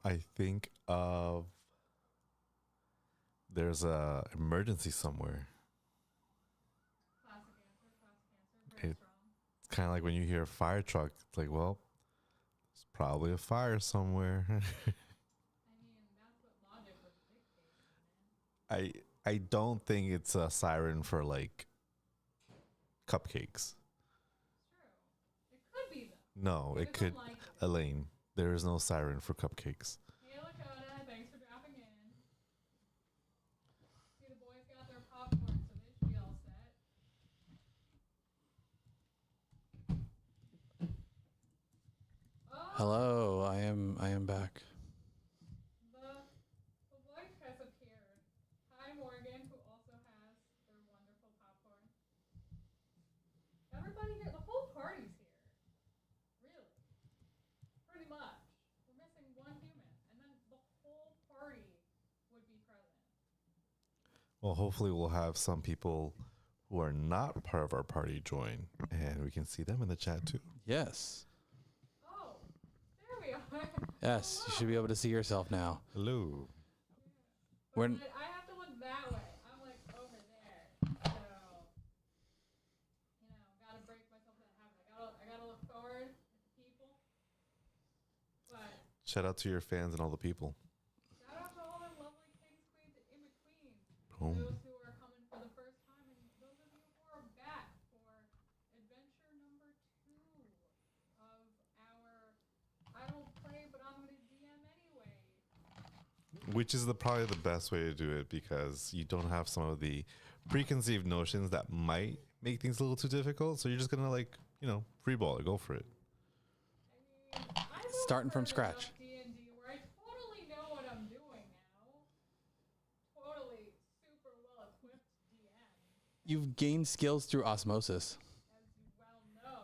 I think of there's a emergency somewhere. Classic answer. Very strong. It's kind of like when you hear a fire truck. It's like, well, there's probably a fire somewhere. I mean, that's what logic would dictate, man. I don't think it's a siren for like cupcakes. It's true. It could be though. No, But it it's could. unlikely. Elaine, there is no siren for cupcakes. Hey, Lakota, thanks for dropping in. See, the boys got their popcorn, so they should be all set. Oh, Hello, I am back. the wife has appeared. Hi, Morgan, who also has their wonderful popcorn. Everybody here, the whole party's here. Really. Pretty much. We're missing one human, and then the whole party would be present. Well, hopefully we'll have some people who are not part of our party join, and we can see them in the chat too. Yes. Oh, there we are. Yes, you should be able to see yourself now. Hello. But When- I have to look that way. I'm like over there. So, gotta break myself to the habit. I gotta look forward at the people. But Shout out to your fans and all the people. shout out to all the lovely kings, queens, and in between. Boom. Those who are coming for the first time, and those of you who are back for adventure number 2 of our I don't play, but I'm gonna DM anyway. Which is probably the best way to do it, because you don't have some of the preconceived notions that might make things a little too difficult. So you're just gonna free ball it, go for it. I mean, I've Starting from overheard scratch. enough D&D where I totally know what I'm doing now. Totally super well equipped DM, You've gained skills through osmosis. as you well know.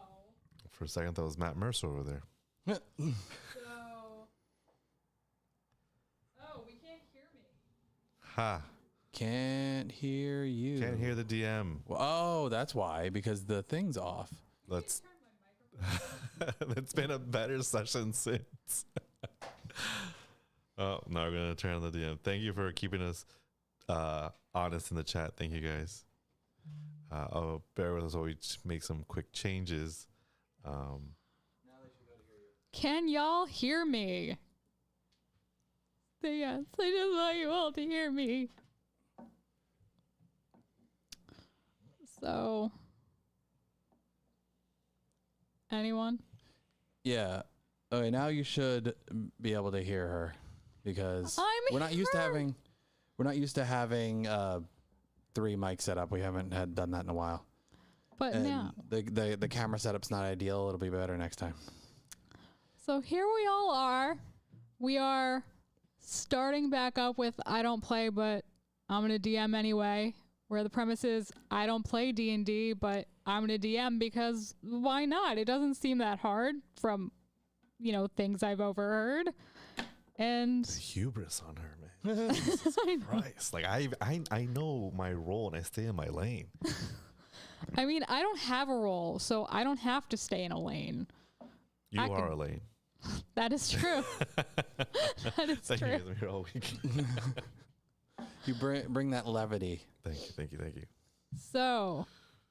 For a second, that was Matt Mercer over there. So, oh, we can't hear me. Ha! Can't hear you. Can't hear the DM. Oh, that's why, because the thing's off. Let's. Turn my microphone. It's been a better session since. Oh, now we're gonna turn on the DM. Thank you for keeping us honest in the chat. Thank you guys. Bear with us while we make some quick changes. Can y'all hear me? Say yes. I just want you all to hear me. So, anyone? Yeah. Okay, now you should be able to hear her, because I'm we're not used to here. having 3 mics set up. We haven't done that in a while. But And now, the camera setup's not ideal. It'll be better next time. so here we all are. We are starting back up with I don't play, but I'm gonna DM anyway. Where the premise is I don't play D&D, but I'm gonna DM because why not? It doesn't seem that hard from, things I've overheard. And Hubris on her, man. Jesus Christ! Like I know my role and I stay in my lane. I mean, I don't have a role, so I don't have to stay in a lane. You I are could- a lane. That is true. That is Thank you true. guys. I'm here all week. You bring that levity. Thank you. So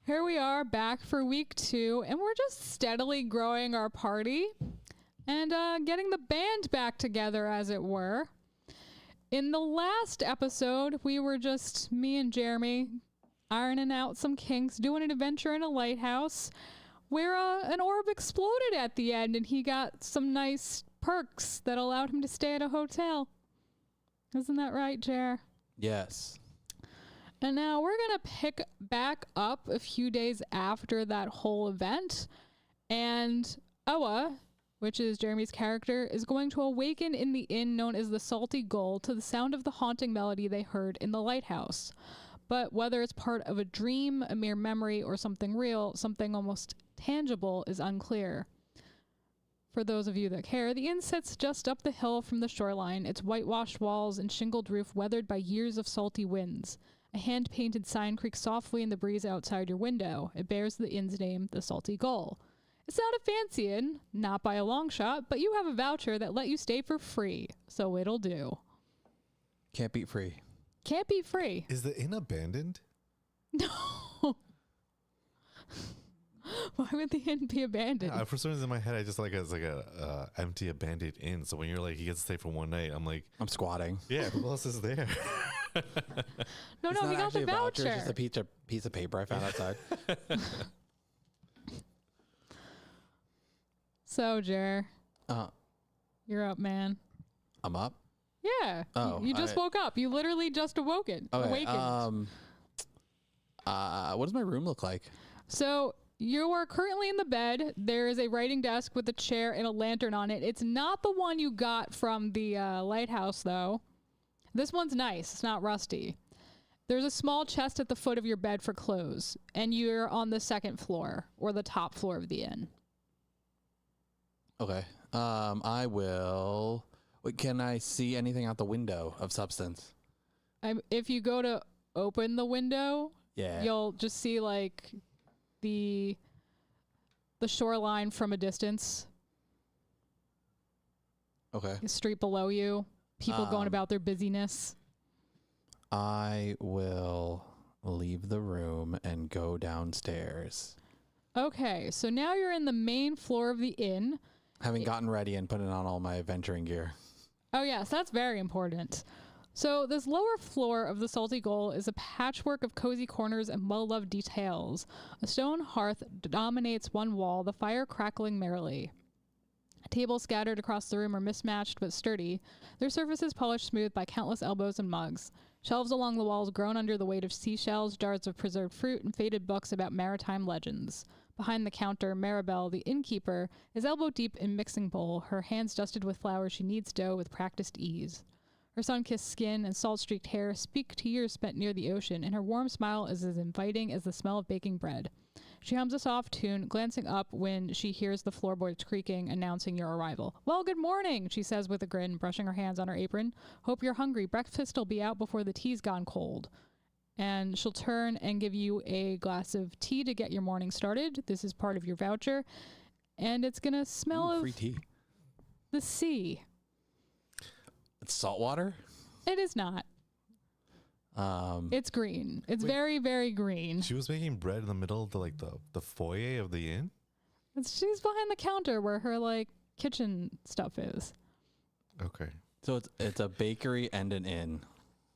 here we are back for week 2, and we're just steadily growing our party and getting the band back together, as it were. In the last episode, we were just me and Jeremy ironing out some kinks, doing an adventure in a lighthouse where an orb exploded at the end, and he got some nice perks that allowed him to stay at a hotel. Isn't that right, Jer? Yes. And now we're going to pick back up a few days after that whole event. And Oa, which is Jeremy's character, is going to awaken in the inn known as the Salty Gull to the sound of the haunting melody they heard in the lighthouse. But whether it's part of a dream, a mere memory, or something real, something almost tangible, is unclear. For those of you that care, the inn sits just up the hill from the shoreline, its whitewashed walls and shingled roof weathered by years of salty winds. A hand-painted sign creaks softly in the breeze outside your window. It bears the inn's name, the Salty Gull. It's not a fancy inn, not by a long shot, but you have a voucher that let you stay for free, so it'll do. Can't beat free. Can't be free. Is the inn abandoned? No. Why would the inn be abandoned? For some reason in my head, I just like it's like a empty abandoned inn. So when you're like, he gets to stay for one night, I'm like, I'm squatting. yeah, who else is there? No, It's we not got the actually a voucher. It's just a piece of paper I found outside. So, Jer, Uh, you're up, man. I'm up. Yeah. Oh, you just woke up. You literally just awakened. Okay. What does my room look like? So you are currently in the bed. There is a writing desk with a chair and a lantern on it. It's not the one you got from the lighthouse, though. This one's nice. It's not rusty. There's a small chest at the foot of your bed for clothes, and you're on the second floor or the top floor of the inn. Okay. I will. Wait, can I see anything out the window of substance? If you go to open the window, Yeah. you'll just see like the shoreline from a distance. Okay. The street below you. People going about their busyness. I will leave the room and go downstairs. Okay, so now you're in the main floor of the inn. Having gotten ready and putting on all my adventuring gear. Oh, yes, that's very important. So this lower floor of the Salty Gull is a patchwork of cozy corners and well-loved details. A stone hearth dominates one wall, the fire crackling merrily. Tables scattered across the room are mismatched but sturdy, their surfaces polished smooth by countless elbows and mugs. Shelves along the walls groan under the weight of seashells, jars of preserved fruit, and faded books about maritime legends. Behind the counter, Maribel, the innkeeper, is elbow-deep in mixing bowl, her hands dusted with flour she kneads dough with practiced ease. Her sun-kissed skin and salt-streaked hair speak to years spent near the ocean, and her warm smile is as inviting as the smell of baking bread. She hums a soft tune, glancing up when she hears the floorboards creaking, announcing your arrival. "Well, good morning," she says with a grin, brushing her hands on her apron. "Hope you're hungry. Breakfast'll be out before the tea's gone cold." And she'll turn and give you a glass of tea to get your morning started. This is part of your voucher. And it's going to smell Free of tea. the sea. It's salt water? It is not. It's green. It's very, very green. She was making bread in the middle of the foyer of the inn. She's behind the counter where her like kitchen stuff is. Okay. So it's a bakery and an inn.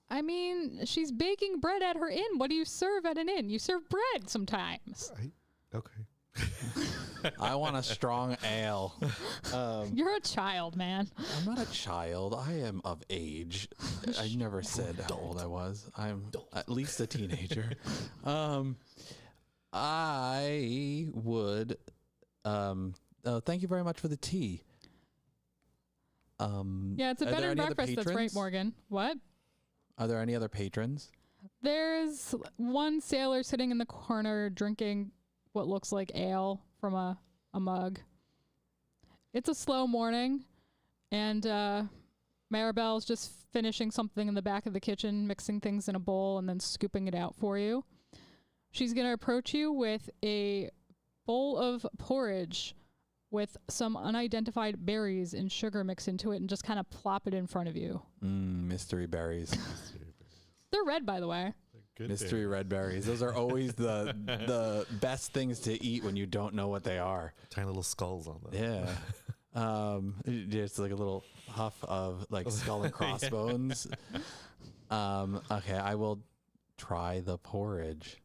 I mean, she's baking bread at her inn. What do you serve at an inn? You serve bread sometimes. Okay. I want a strong ale. You're a child, man. I'm not a child. I am of age. I never said how old I was. I'm at least a teenager. I would. Thank you very much for the tea. Yeah, it's a Are bed there and any other breakfast. That's right, patrons? Morgan. What? Are there any other patrons? There's one sailor sitting in the corner drinking what looks like ale from a mug. It's a slow morning, and Maribel's just finishing something in the back of the kitchen, mixing things in a bowl and then scooping it out for you. She's going to approach you with a bowl of porridge with some unidentified berries and sugar mixed into it and just kind of plop it in front of you. Mystery berries. They're red, by the way. Good Mystery red berries. Those are always the best things to eat when you don't know what they are. Tiny little skulls on them. Yeah. Just like a little huff of like skull and crossbones. Okay, I will try the porridge.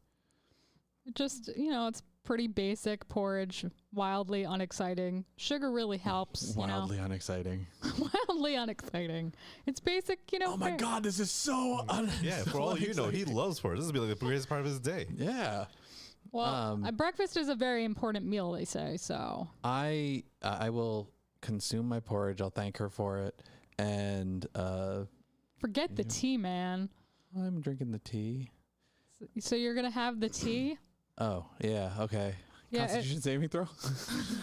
Just, it's pretty basic porridge, wildly unexciting. Sugar really helps. Wildly unexciting. Wildly unexciting. It's basic, Oh my fare. God, this is so Yeah, for all you know, he loves porridge. This would be like the greatest part of his day. Yeah. Well, breakfast is a very important meal, they say, so. I will consume my porridge. I'll thank her for it. And Forget the tea, man. I'm drinking the tea. So you're going to have the tea? Oh, yeah, okay. Yeah, Constitution saving throw?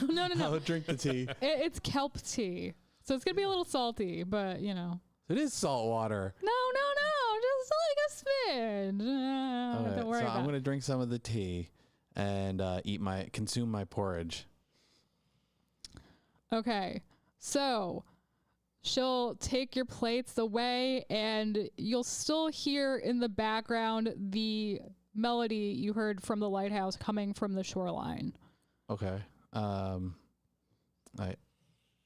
No. I'll drink the tea. It's kelp tea. So it's going to be a little salty, but, It is salt water. No. Just like a smidge. Okay, Don't worry so about I'm it. going to drink some of the tea and consume my porridge. Okay. So she'll take your plates away, and you'll still hear in the background the melody you heard from the lighthouse coming from the shoreline. Okay. I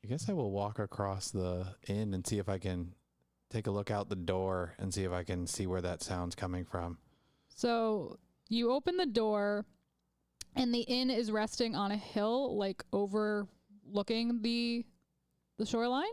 guess I will walk across the inn and see if I can take a look out the door and see if I can see where that sound's coming from. So you open the door, and the inn is resting on a hill, like overlooking the shoreline.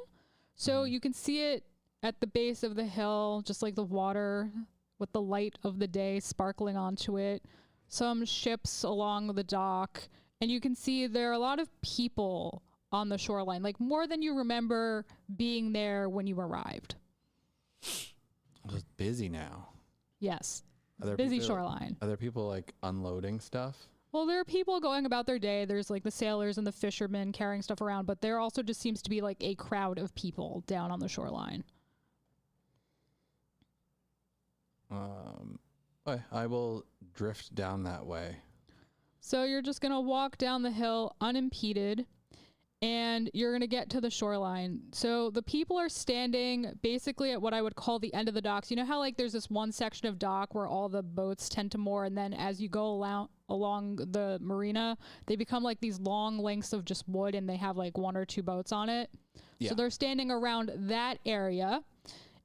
So you can see it at the base of the hill, just like the water with the light of the day sparkling onto it. Some ships along the dock, and you can see there are a lot of people on the shoreline, like more than you remember being there when you arrived. It's busy now. Yes. Are there Busy people, shoreline. Are there people like unloading stuff? Well, there are people going about their day. There's like the sailors and the fishermen carrying stuff around, but there also just seems to be like a crowd of people down on the shoreline. Okay, I will drift down that way. So you're just going to walk down the hill unimpeded, and you're going to get to the shoreline. So the people are standing basically at what I would call the end of the docks. You know how like there's this one section of dock where all the boats tend to moor, and then as you go along the marina, they become like these long lengths of just wood, and they have like one or two boats on it. Yeah. So they're standing around that area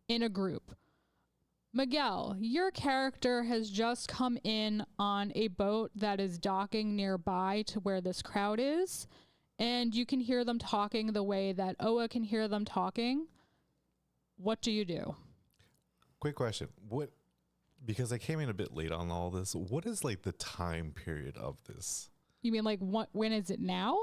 in a group. Miguel, your character has just come in on a boat that is docking nearby to where this crowd is, and you can hear them talking the way that Oa can hear them talking. What do you do? Quick question. Because I came in a bit late on all this, what is like the time period of this? You mean like when is it now?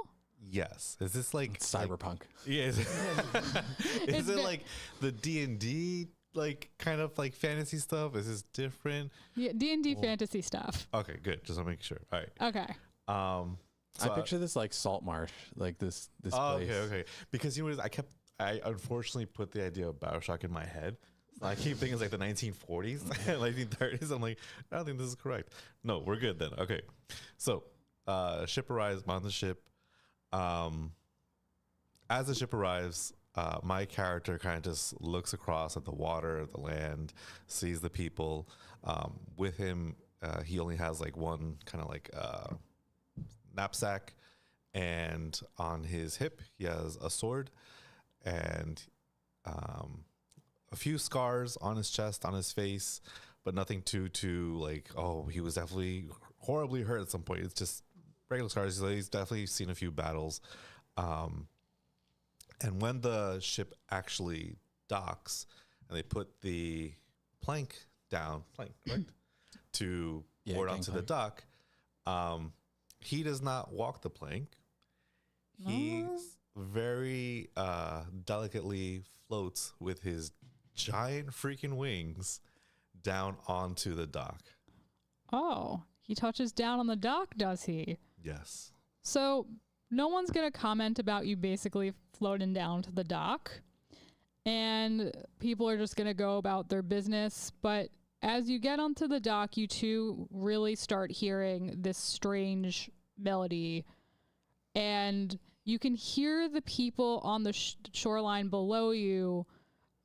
Yes. Is this like cyberpunk? Yeah. Is it like the D&D like kind of like fantasy stuff? Is this different? Yeah, D&D fantasy stuff. Okay, good. Just want to make sure. All right. Okay. So I picture this like salt marsh, like this place. Okay. Because you know what it is? I unfortunately put the idea of BioShock in my head. So I keep thinking it's like the 1940s, 1930s. I'm like, I don't think this is correct. No, we're good then. Okay. So ship arrives, I'm on the ship. As the ship arrives, my character kind of just looks across at the water, the land, sees the people. With him, he only has like one kind of like knapsack, and on his hip he has a sword and a few scars on his chest, on his face, but nothing too like, oh, he was definitely horribly hurt at some point. It's just regular scars. He's definitely seen a few battles. And when the ship actually docks and they put the plank, right, to board onto the dock, he does not walk the plank. He very delicately floats with his giant freaking wings down onto the dock. Oh, he touches down on the dock, does he? Yes. So no one's going to comment about you basically floating down to the dock, and people are just going to go about their business. But as you get onto the dock, you two really start hearing this strange melody, and you can hear the people on the shoreline below you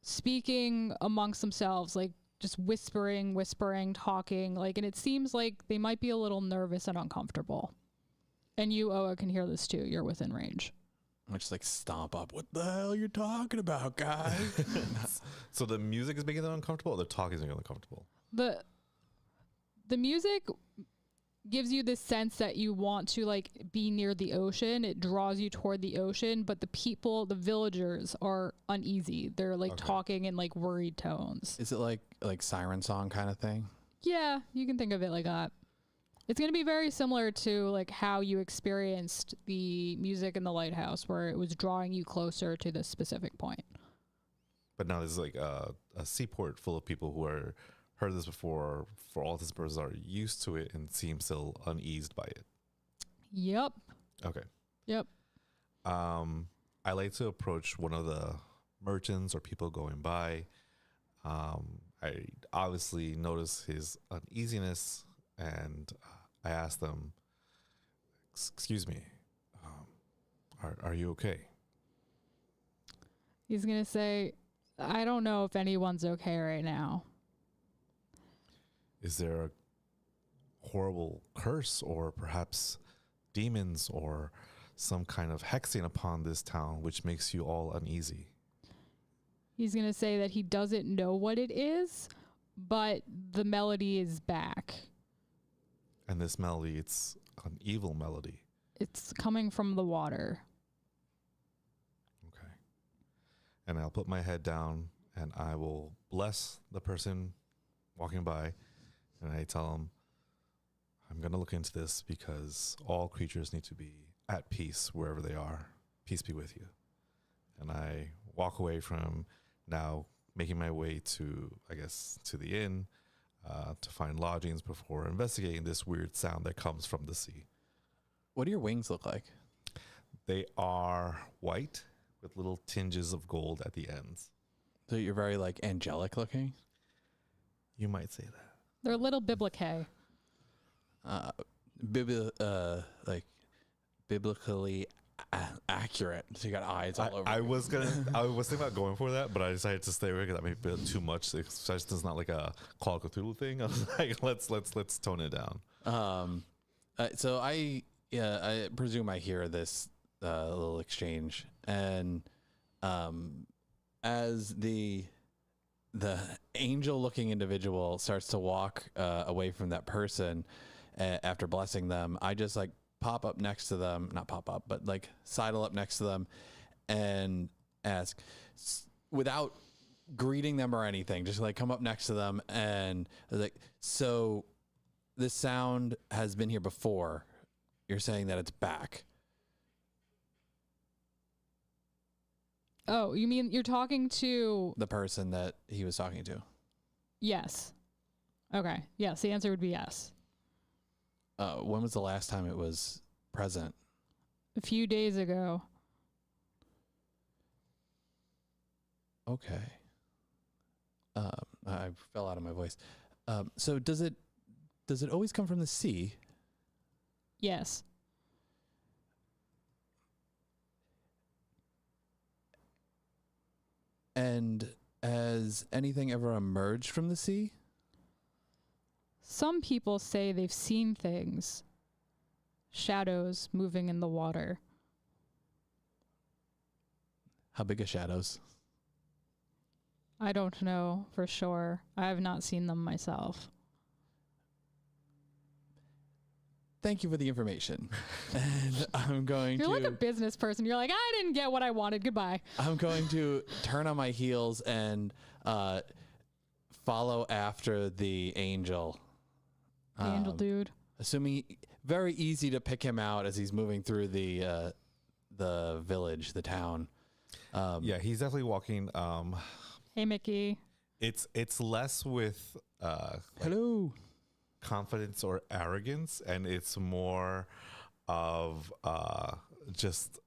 speaking amongst themselves, like just whispering, talking, like, and it seems like they might be a little nervous and uncomfortable. And you, Oa, can hear this too. You're within range. I just like stomp up. What the hell you're talking about, guys? So the music is making them uncomfortable, or the talk is making them uncomfortable? The music gives you this sense that you want to like be near the ocean. It draws you toward the ocean, but the people, the villagers, are uneasy. They're like talking in like worried tones. Is it like siren song kind of thing? Yeah, you can think of it like that. It's going to be very similar to like how you experienced the music in the lighthouse, where it was drawing you closer to this specific point. But now there's like a seaport full of people who are heard this before, for all intents and purposes, are used to it and seem still uneased by it. Yep. Okay. Yep. I like to approach one of the merchants or people going by. I obviously notice his uneasiness, and I ask them, "Excuse me, are you okay? He's going to say, I don't know if anyone's okay right now. Is there a horrible curse or perhaps demons or some kind of hexing upon this town which makes you all uneasy? He's going to say that he doesn't know what it is, but the melody is back. And this melody, it's an evil melody. It's coming from the water. Okay. And I'll put my head down and I will bless the person walking by. And I tell him, I'm going to look into this because all creatures need to be at peace wherever they are. Peace be with you. And I walk away from now making my way to, I guess, to the inn to find lodgings before investigating this weird sound that comes from the sea. What do your wings look like? They are white with little tinges of gold at the ends. So you're very like angelic looking? You might say that. They're a little biblique. Like biblically accurate. So you got eyes all over. I was thinking about going for that, but I decided to stay away because that may be a bit too much. It's not like a Call of Cthulhu thing. I was like, let's tone it down. So I presume I hear this little exchange, and as the angel-looking individual starts to walk away from that person after blessing them, I just like pop up next to them, not pop up, but like sidle up next to them and ask without greeting them or anything, just like come up next to them and like, so this sound has been here before. You're saying that it's back. Oh, you mean you're talking to The person that he was talking to. Yes. Okay. Yes, the answer would be yes. When was the last time it was present? A few days ago. Okay. I fell out of my voice. So does it always come from the sea? Yes. And has anything ever emerged from the sea? Some people say they've seen things. Shadows moving in the water. How big are shadows? I don't know for sure. I have not seen them myself. Thank you for the information. And I'm going You're like a business person. You're like, I didn't get what I wanted. Goodbye. I'm going to turn on my heels and follow after the angel. The angel dude. Assuming very easy to pick him out as he's moving through the village, the town. Yeah, he's definitely walking. Hey, Mickey. It's less with Hello. confidence or arrogance, and it's more of just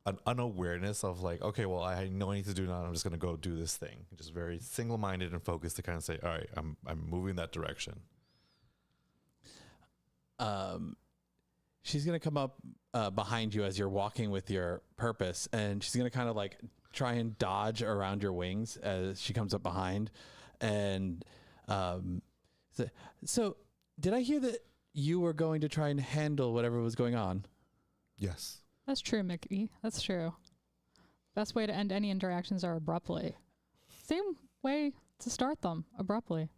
an unawareness of like, okay, well, I know what I need to do now. I'm just gonna go do this thing. Just very single-minded and focused to kind of say, all right, I'm moving that direction. She's gonna come up behind you as you're walking with your purpose, and she's gonna kind of like try and dodge around your wings as she comes up behind. And so did I hear that you were going to try and handle whatever was going on? Yes. That's true, Mickey. That's true. Best way to end any interactions are abruptly. Same way to start them, abruptly.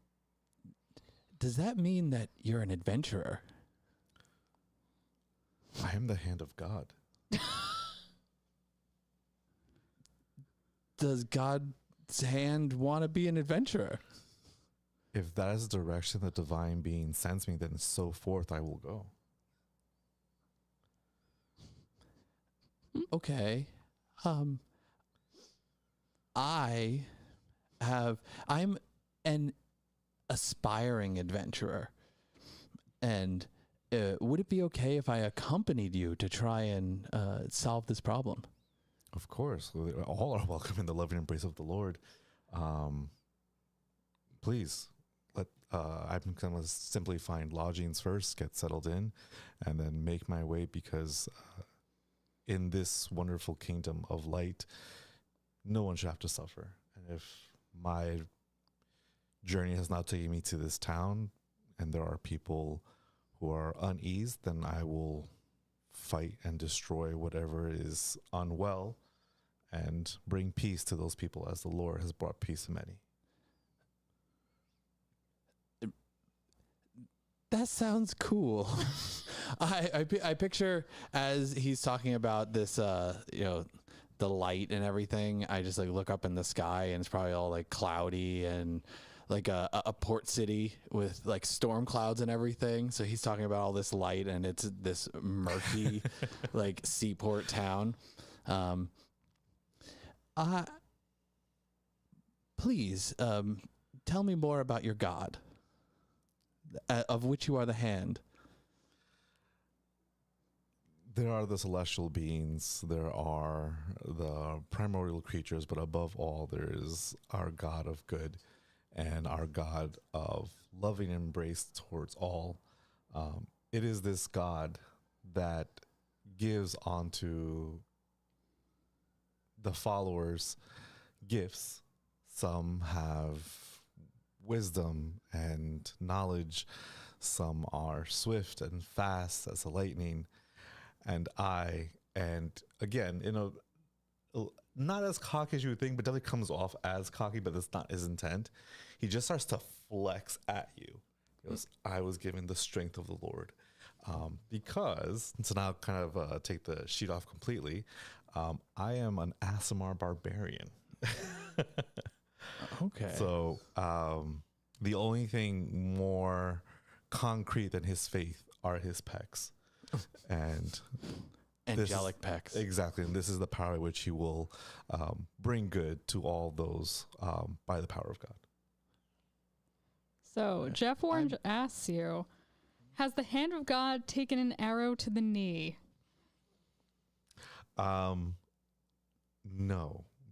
Does that mean that you're an adventurer? I am the hand of God. Does God's hand want to be an adventurer? If that is the direction the divine being sends me, then so forth I will go. Okay. I'm an aspiring adventurer. And would it be okay if I accompanied you to try and solve this problem? Of course. All are welcome in the loving embrace of the Lord. Please, I'm going to simply find lodgings first, get settled in, and then make my way because in this wonderful kingdom of light, no one should have to suffer. And if my journey has now taken me to this town and there are people who are uneased, then I will fight and destroy whatever is unwell and bring peace to those people as the Lord has brought peace to many. That sounds cool. I picture as he's talking about this, the light and everything. I just like look up in the sky and it's probably all like cloudy and like a port city with like storm clouds and everything. So he's talking about all this light and it's this murky like seaport town. Please tell me more about your god, of which you are the hand. There are the celestial beings, there are the primordial creatures, but above all, there is our God of good and our God of loving embrace towards all. It is this God that gives onto the followers gifts. Some have wisdom and knowledge, some are swift and fast as the lightning. And again, not as cocky as you would think, but definitely comes off as cocky, but that's not his intent. He just starts to flex at you. He goes, I was given the strength of the Lord. Because, so now kind of take the sheet off completely, I am an Aasimar barbarian. Okay. So the only thing more concrete than his faith are his pecs. And angelic pecs. Exactly. And this is the power at which he will bring good to all those by the power of God. So Jeff Orange asks you, has the hand of God taken an arrow to the knee? No,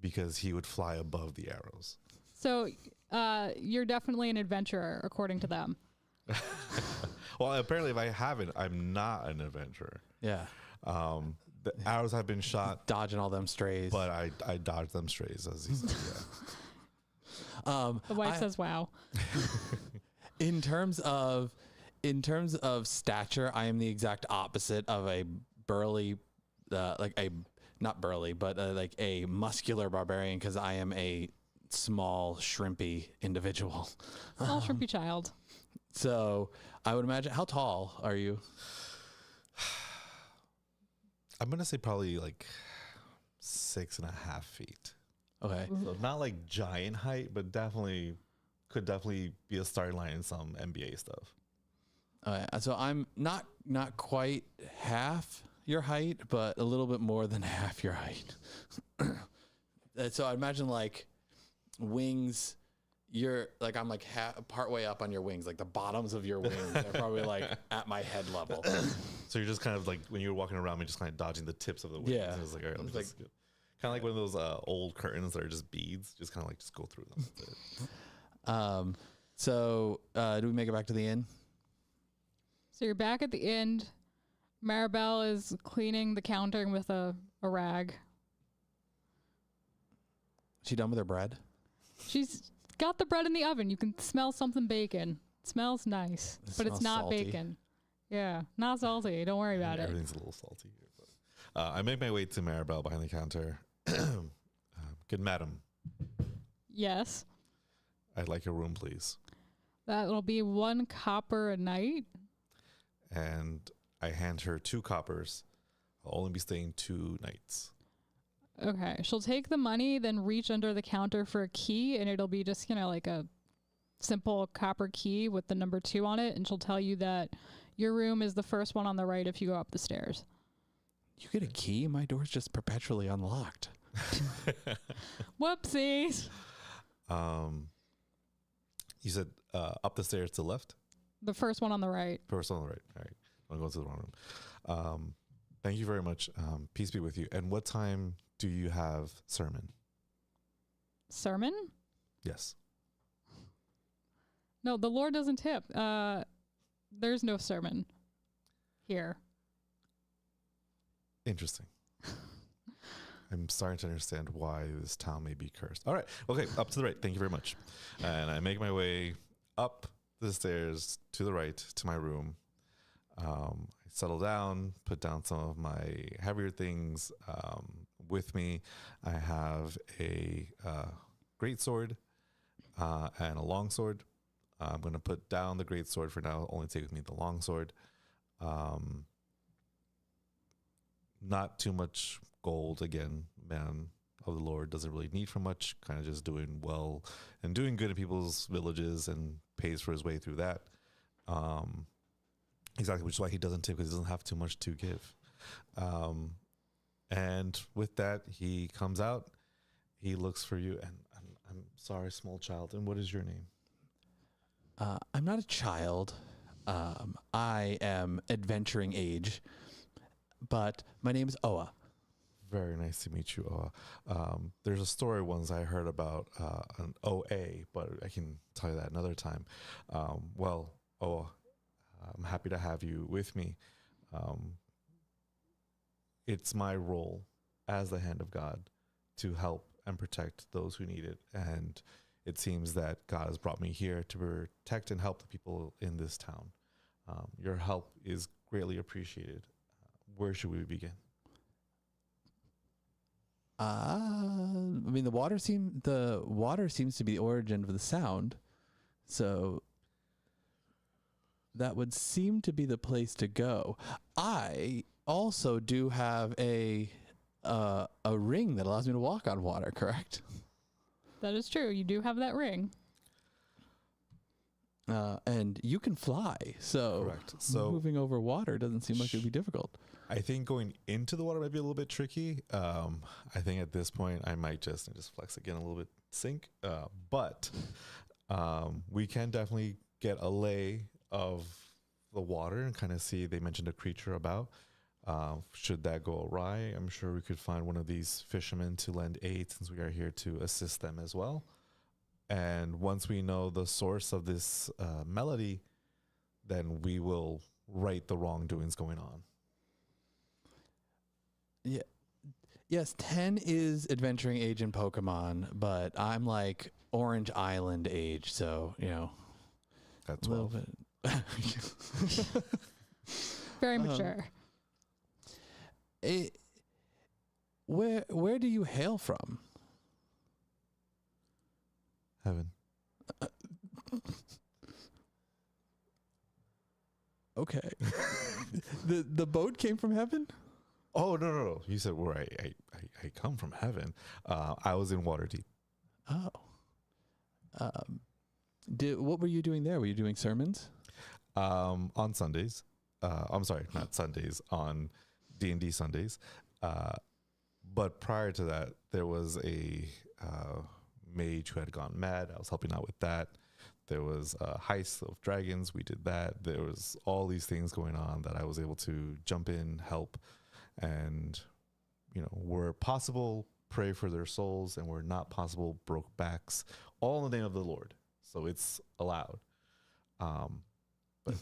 because he would fly above the arrows. So you're definitely an adventurer, according to them. Well, apparently if I haven't, I'm not an adventurer. Yeah. The arrows have been shot. Dodging all them strays. But I dodged them strays, as he said, yeah. The wife says, wow. In terms of stature, I am the exact opposite of a burly, not burly, but like a muscular barbarian, because I am a small, shrimpy individual. Small, shrimpy child. So I would imagine, how tall are you? I'm going to say probably like 6.5 feet. Okay. So not like giant height, but could definitely be a starting line in some NBA stuff. So I'm not quite half your height, but a little bit more than half your height. So I imagine like wings, you're like, I'm like part way up on your wings, like the bottoms of your wings are probably like at my head level. So you're just kind of like, when you're walking around me, just kind of dodging the tips of the wings. Yeah. And it's like, all right, kind of like one of those old curtains that are just beads, just kind of like just go through them. So do we make it back to the inn? So you're back at the inn. Maribel is cleaning the counter with a rag. She done with her bread? She's got the bread in the oven. You can smell something bacon. It smells nice, but it's not salty. bacon. Yeah, not salty. Don't worry about it. Everything's a little salty here. But, I make my way to Maribel behind the counter. Good madam. Yes. I'd like a room, please. That'll be 1 copper a night. And I hand her 2 coppers. I'll only be staying 2 nights. Okay. She'll take the money, then reach under the counter for a key, and it'll be just, like a simple copper key with the number 2 on it. And she'll tell you that your room is the first one on the right if you go up the stairs. You get a key? My door's just perpetually unlocked. Whoopsies. You said up the stairs to the left? The first one on the right. First one on the right. All right. I'm going to the wrong room. Thank you very much. Peace be with you. And what time do you have sermon? Sermon? Yes. No, the Lord doesn't tip. There's no sermon here. Interesting. I'm starting to understand why this town may be cursed. All right. Okay. Up to the right. Thank you very much. And I make my way up the stairs to the right to my room. I settle down, put down some of my heavier things. With me, I have a great sword and a long sword. I'm going to put down the great sword for now. Only take with me the long sword. Not too much gold. Again, man of the Lord doesn't really need for much. Kind of just doing well and doing good in people's villages and pays for his way through that. Exactly, which is why he doesn't tip, because he doesn't have too much to give. And with that, he comes out. He looks for you, and I'm sorry, small child. And what is your name? I'm not a child. I am adventuring age, but my name is Oa. Very nice to meet you, Oa. There's a story once I heard about an OA, but I can tell you that another time. Well, Oa, I'm happy to have you with me. It's my role as the hand of God to help and protect those who need it. And it seems that God has brought me here to protect and help the people in this town. Your help is greatly appreciated. Where should we begin? I mean, the water seems to be the origin of the sound, so that would seem to be the place to go. I also do have a ring that allows me to walk on water, correct? That is true. You do have that ring. And you can fly, so correct. So moving over water doesn't seem like it would be difficult. I think going into the water might be a little bit tricky. I think at this point I might just flex again a little bit, sink. But we can definitely get a lay of the water and kind of see. They mentioned a creature about. Should that go awry, I'm sure we could find one of these fishermen to lend aid, since we are here to assist them as well. And once we know the source of this melody, then we will right the wrongdoings going on. Yeah. Yes, 10 is adventuring age in Pokemon, but I'm like Orange Island age, so, That's a little 12. bit. Very mature. Where do you hail from? Heaven. Okay. The boat came from heaven? Oh, no. You said where I come from heaven. I was in Waterdeep. Oh. What were you doing there? Were you doing sermons? On Sundays. I'm sorry, not Sundays, on D&D Sundays. But prior to that, there was a mage who had gone mad. I was helping out with that. There was a heist of dragons. We did that. There was all these things going on that I was able to jump in, help, and, where possible, pray for their souls, and where not possible, broke backs, all in the name of the Lord. So it's allowed. But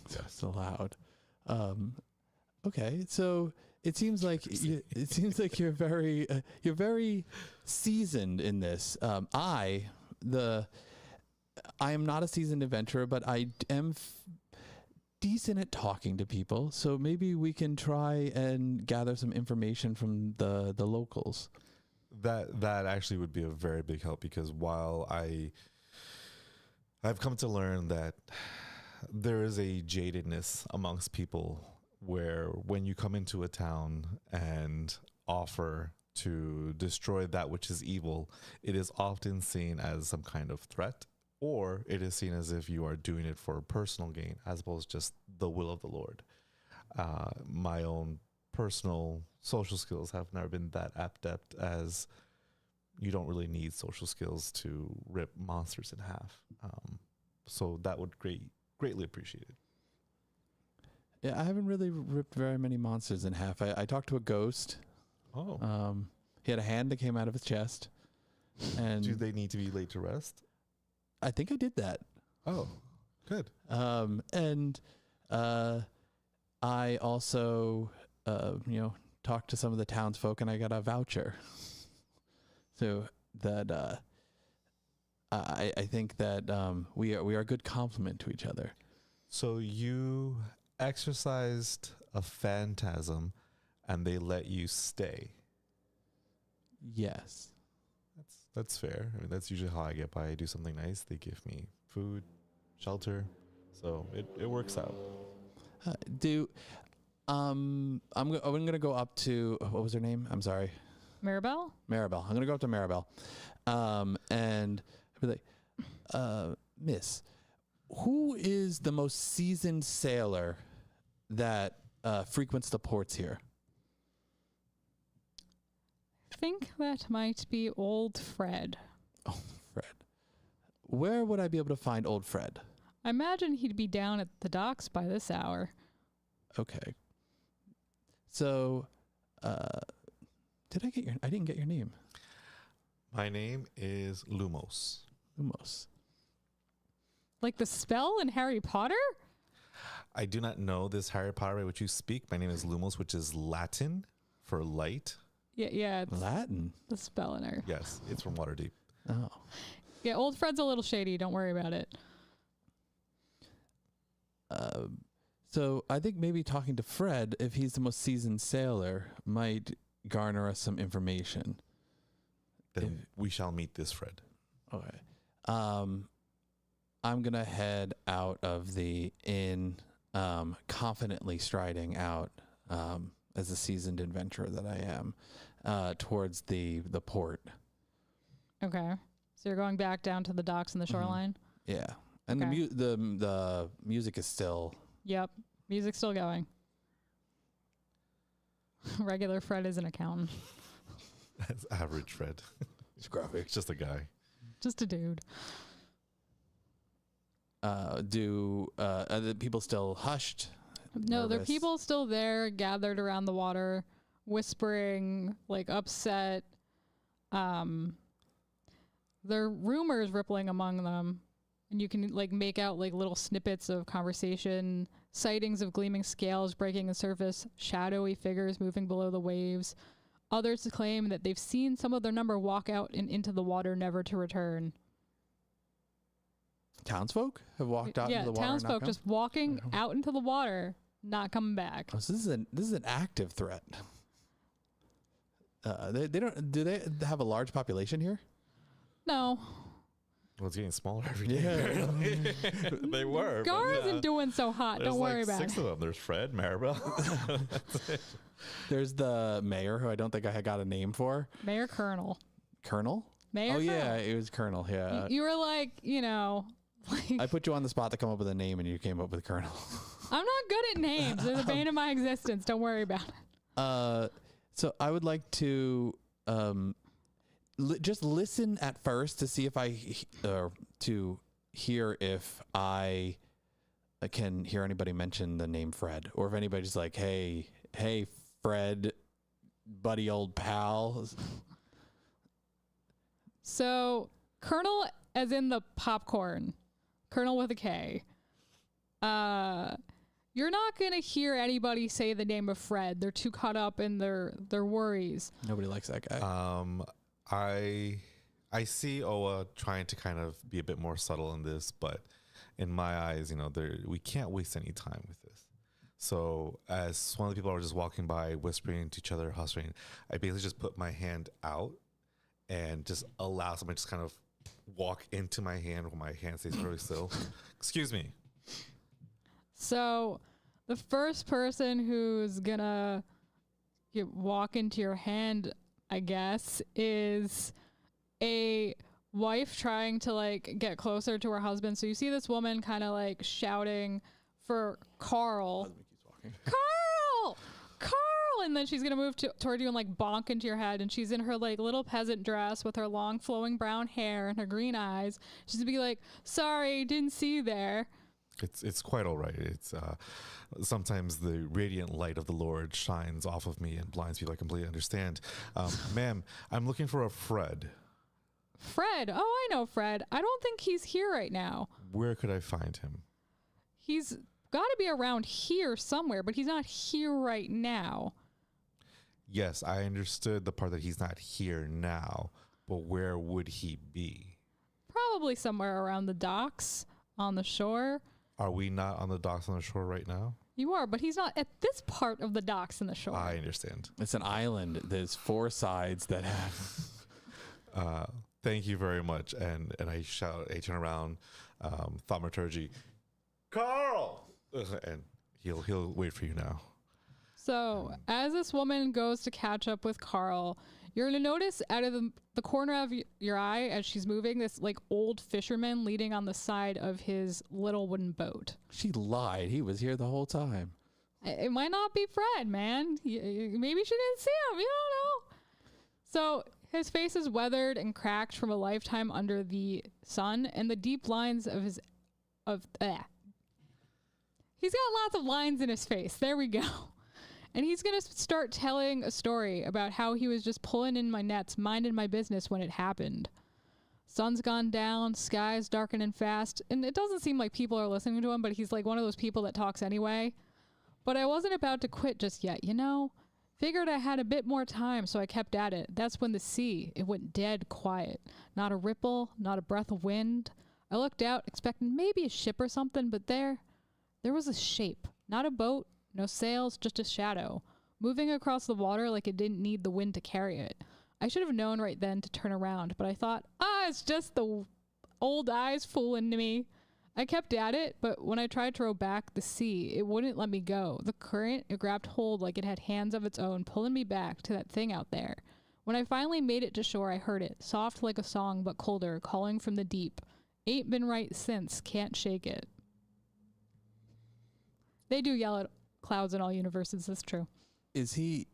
yes. It's allowed. Okay, so it seems like you're very seasoned in this. I am not a seasoned adventurer, but I am decent at talking to people. So maybe we can try and gather some information from the locals. That actually would be a very big help, because while I've come to learn that there is a jadedness amongst people, where when you come into a town and offer to destroy that which is evil, it is often seen as some kind of threat, or it is seen as if you are doing it for personal gain, as opposed to just the will of the Lord. My own personal social skills have never been that adept, as you don't really need social skills to rip monsters in half. So that would greatly appreciate it. Yeah, I haven't really ripped very many monsters in half. I talked to a ghost. Oh. He had a hand that came out of his chest. And do they need to be laid to rest? I think I did that. Oh, good. And I also, talked to some of the townsfolk, and I got a voucher. So that I think that we are a good complement to each other. So you exercised a phantasm, and they let you stay. Yes. That's fair. I mean, that's usually how I get by. I do something nice. They give me food, shelter, so it works out. I'm gonna go up to what was her name? I'm sorry. Maribel? Maribel. I'm gonna go up to Maribel, and be like, Miss, who is the most seasoned sailor that frequents the ports here? I think that might be old Fred. Oh, Fred. Where would I be able to find old Fred? I imagine he'd be down at the docks by this hour. Okay. So, I didn't get your name. My name is Lumos. Lumos. Like the spell in Harry Potter? I do not know this Harry Potter by which you speak. My name is Lumos, which is Latin for light. Yeah, it's Latin. the spell in her. Yes, it's from Waterdeep. Oh. Yeah, old Fred's a little shady. Don't worry about it. So I think maybe talking to Fred, if he's the most seasoned sailor, might garner us some information. Then we shall meet this Fred. Okay. I'm gonna head out of the inn, confidently striding out, as a seasoned adventurer that I am, towards the port. Okay. So you're going back down to the docks and the shoreline? Yeah. And Okay. the music is still. Yep. Music's still going. Regular Fred is an accountant. That's average Fred. It's graphic. It's just a guy. Just a dude. Are the people still hushed? No, there are Nervous? people still there gathered around the water, whispering, like upset. There are rumors rippling among them. And you can like make out like little snippets of conversation, sightings of gleaming scales breaking the surface, shadowy figures moving below the waves. Others claim that they've seen some of their number walk out and into the water, never to return. Townsfolk have walked out Yeah, into the water. townsfolk just walking out into the water, not coming back. Oh, so this is an active threat. They don't. Do they have a large population here? No. Well, it's getting smaller every day. Yeah. They were. Gar but, isn't doing so hot. There's Don't worry like about six it. of them. There's Fred, Maribel. That's it. There's the mayor, who I don't think I had got a name for. Mayor Colonel. Colonel? Mayor Oh, Colonel. yeah, it was Colonel. Yeah. You were like, like, I put you on the spot to come up with a name, and you came up with Colonel. I'm not good at names. They're the bane of my existence. Don't worry about it. So I would like to just listen at first to see if to hear if I can hear anybody mention the name Fred, or if anybody's like, hey, Fred, buddy, old pal. So, Colonel, as in the popcorn, Colonel with a K. You're not gonna hear anybody say the name of Fred. They're too caught up in their worries. Nobody likes that guy. I see Oa trying to kind of be a bit more subtle in this, but in my eyes, we can't waste any time with this. So as one of the people are just walking by, whispering to each other, hustling, I basically just put my hand out and just allow somebody to just kind of walk into my hand while my hand stays really still. Excuse me. So, the first person who's gonna walk into your hand, I guess, is a wife trying to like get closer to her husband. So you see this woman kind of like shouting for Carl. Husband keeps walking. Carl! And then she's gonna move toward you and like bonk into your head. And she's in her like little peasant dress with her long flowing brown hair and her green eyes. She's gonna be like, "Sorry, didn't see you there." It's quite all right. It's sometimes the radiant light of the Lord shines off of me and blinds people. I completely understand. Ma'am, I'm looking for a Fred. Fred. Oh, I know Fred. I don't think he's here right now. Where could I find him? He's got to be around here somewhere, but he's not here right now. Yes, I understood the part that he's not here now. But where would he be? Probably somewhere around the docks on the shore. Are we not on the docks on the shore right now? You are, but he's not at this part of the docks in the shore. I understand. It's an island. There's 4 sides that have. Thank you very much. And I shout, I turn around, thaumaturgy, Carl! And he'll wait for you now. So as this woman goes to catch up with Carl, you're going to notice out of the corner of your eye as she's moving, this like old fisherman leaning on the side of his little wooden boat. She lied. He was here the whole time. It might not be Fred, man. Maybe she didn't see him. You don't know. So his face is weathered and cracked from a lifetime under the sun, and the deep lines of his he's got lots of lines in his face. There we go. And he's going to start telling a story about how he was just pulling in my nets, minding my business when it happened. Sun's gone down, sky's darkening fast, and it doesn't seem like people are listening to him, but he's like one of those people that talks anyway. But I wasn't about to quit just yet, you know? Figured I had a bit more time, so I kept at it. That's when the sea, it went dead quiet. Not a ripple, not a breath of wind. I looked out, expecting maybe a ship or something, but there was a shape. Not a boat, no sails, just a shadow, moving across the water like it didn't need the wind to carry it. I should have known right then to turn around, but I thought, it's just the old eyes fooling me. I kept at it, but when I tried to row back the sea, it wouldn't let me go. The current, it grabbed hold like it had hands of its own, pulling me back to that thing out there. When I finally made it to shore, I heard it, soft like a song but colder, calling from the deep. Ain't been right since, can't shake it. They do yell at clouds in all universes, that's true. Is he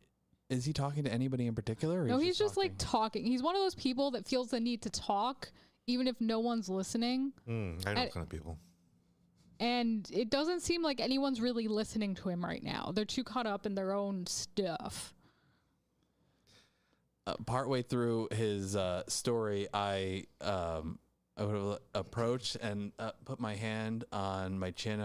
talking to anybody in particular? Or no, he's just like talking. He's one of those people that feels the need to talk even if no one's listening. I know kind of people. And it doesn't seem like anyone's really listening to him right now. They're too caught up in their own stuff. Partway through his story, I would approach and put my hand on my chin.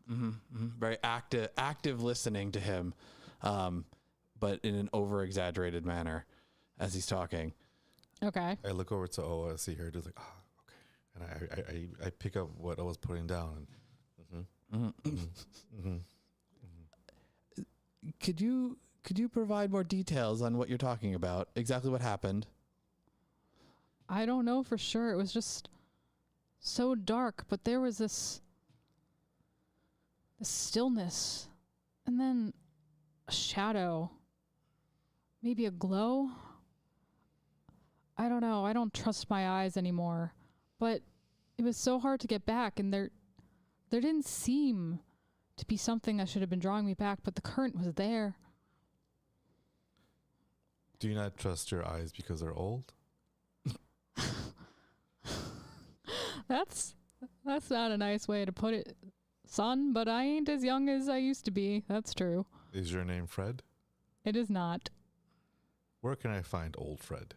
Very active listening to him, but in an over-exaggerated manner as he's talking. Okay. I look over to Oa, see her, do like, okay, and I pick up what Oa's putting down. And, Could you provide more details on what you're talking about? Exactly what happened? I don't know for sure. It was just so dark, but there was this stillness, and then a shadow, maybe a glow. I don't know. I don't trust my eyes anymore, but it was so hard to get back, and there didn't seem to be something that should have been drawing me back, but the current was there. do you not trust your eyes because they're old? That's not a nice way to put it, son, but I ain't as young as I used to be. That's true. Is your name Fred? It is not. Where can I find old Fred?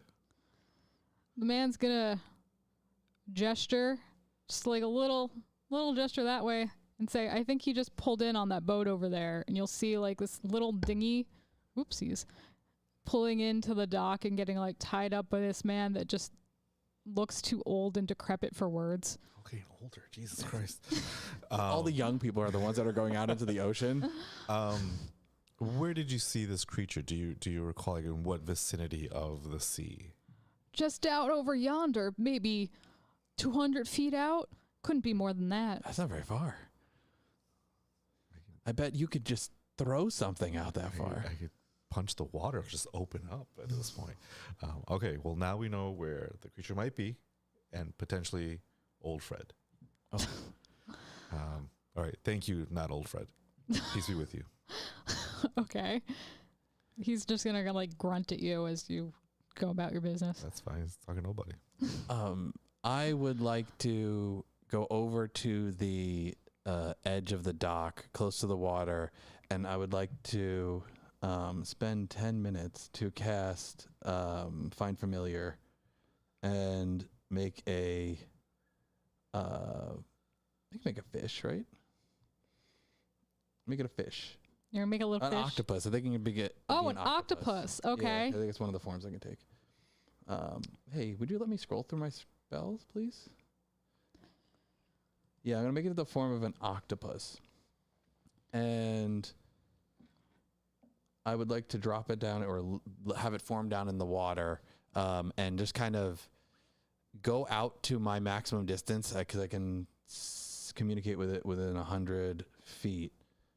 The man's gonna gesture, just like a little gesture that way, and say, I think he just pulled in on that boat over there, and you'll see like this little dinghy, whoopsies, pulling into the dock and getting like tied up by this man that just looks too old and decrepit for words. Okay, older. Jesus Christ. All the young people are the ones that are going out into the ocean. Where did you see this creature? Do you recall, like, in what vicinity of the sea? Just out over yonder, maybe 200 feet out. Couldn't be more than that. That's not very far. I bet you could just throw something out that far. I could punch the water, just open up at this point. Okay, well, now we know where the creature might be, and potentially old Fred. Oh. All right, thank you, not old Fred. Peace be with you. Okay. He's just gonna like grunt at you as you go about your business. That's fine. He's talking to nobody. I would like to go over to the edge of the dock, close to the water, and I would like to spend 10 minutes to cast Find Familiar and make a make a fish, right? Make it a fish. You're gonna make a little An fish? octopus. I think it can be an octopus. Okay. Yeah, I think it's one of the forms I can take. Hey, would you let me scroll through my spells, please? Yeah, I'm going to make it in the form of an octopus. And I would like to drop it down or have it form down in the water and just kind of go out to my maximum distance because I can communicate with it within 100 feet.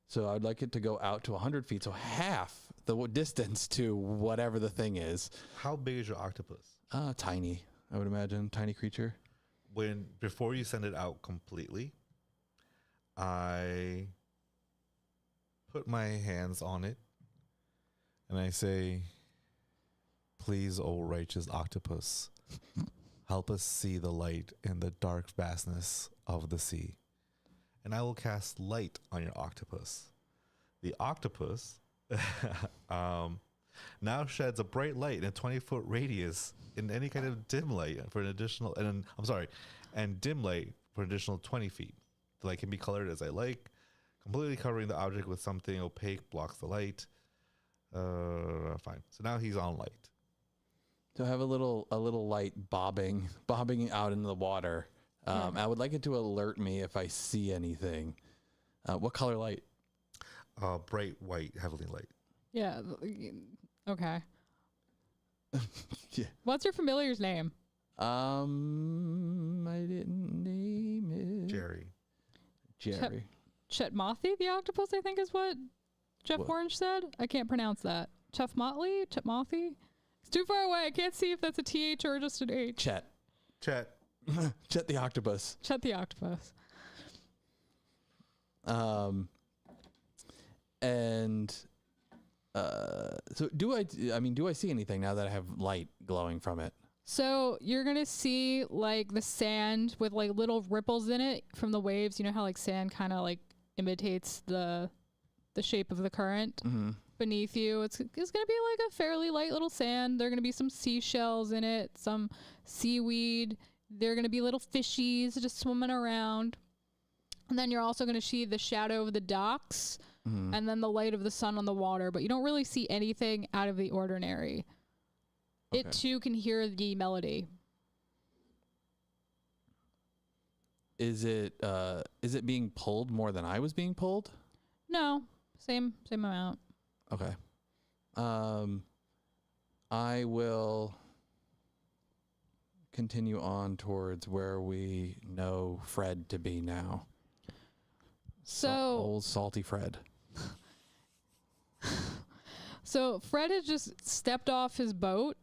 So I'd like it to go out to 100 feet, so half the distance to whatever the thing is. How big is your octopus? Tiny, I would imagine. Tiny creature. Before you send it out completely, I put my hands on it and I say, please, O righteous octopus, help us see the light in the dark vastness of the sea. And I will cast light on your octopus. The octopus now sheds a bright light in a 20-foot radius in any kind of dim light for an additional, and dim light for an additional 20 feet. The light can be colored as I like, completely covering the object with something opaque blocks the light. Fine. So now he's on light. So I have a little light bobbing out into the water. I would like it to alert me if I see anything. What color light? Bright white, heavily light. Yeah. Okay. Yeah. What's your familiar's name? I didn't name it. Jerry. Chetmothi, the octopus, I think is what Jeff Orange said. I can't pronounce that. Chetmothi? It's too far away. I can't see if that's a TH or just an H. Chet. Chet the octopus. Chet the octopus. So do I see anything now that I have light glowing from it? So you're going to see like the sand with like little ripples in it from the waves. You know how like sand kind of like imitates the shape of the current beneath you. It's going to be like a fairly light little sand. There are going to be some seashells in it, some seaweed. There are going to be little fishies just swimming around. And then you're also going to see the shadow of the docks and then the light of the sun on the water, but you don't really see anything out of the ordinary. Okay. It too can hear the melody. Is it being pulled more than I was being pulled? No, same amount. Okay. I will continue on towards where we know Fred to be now. So old salty Fred. So Fred has just stepped off his boat.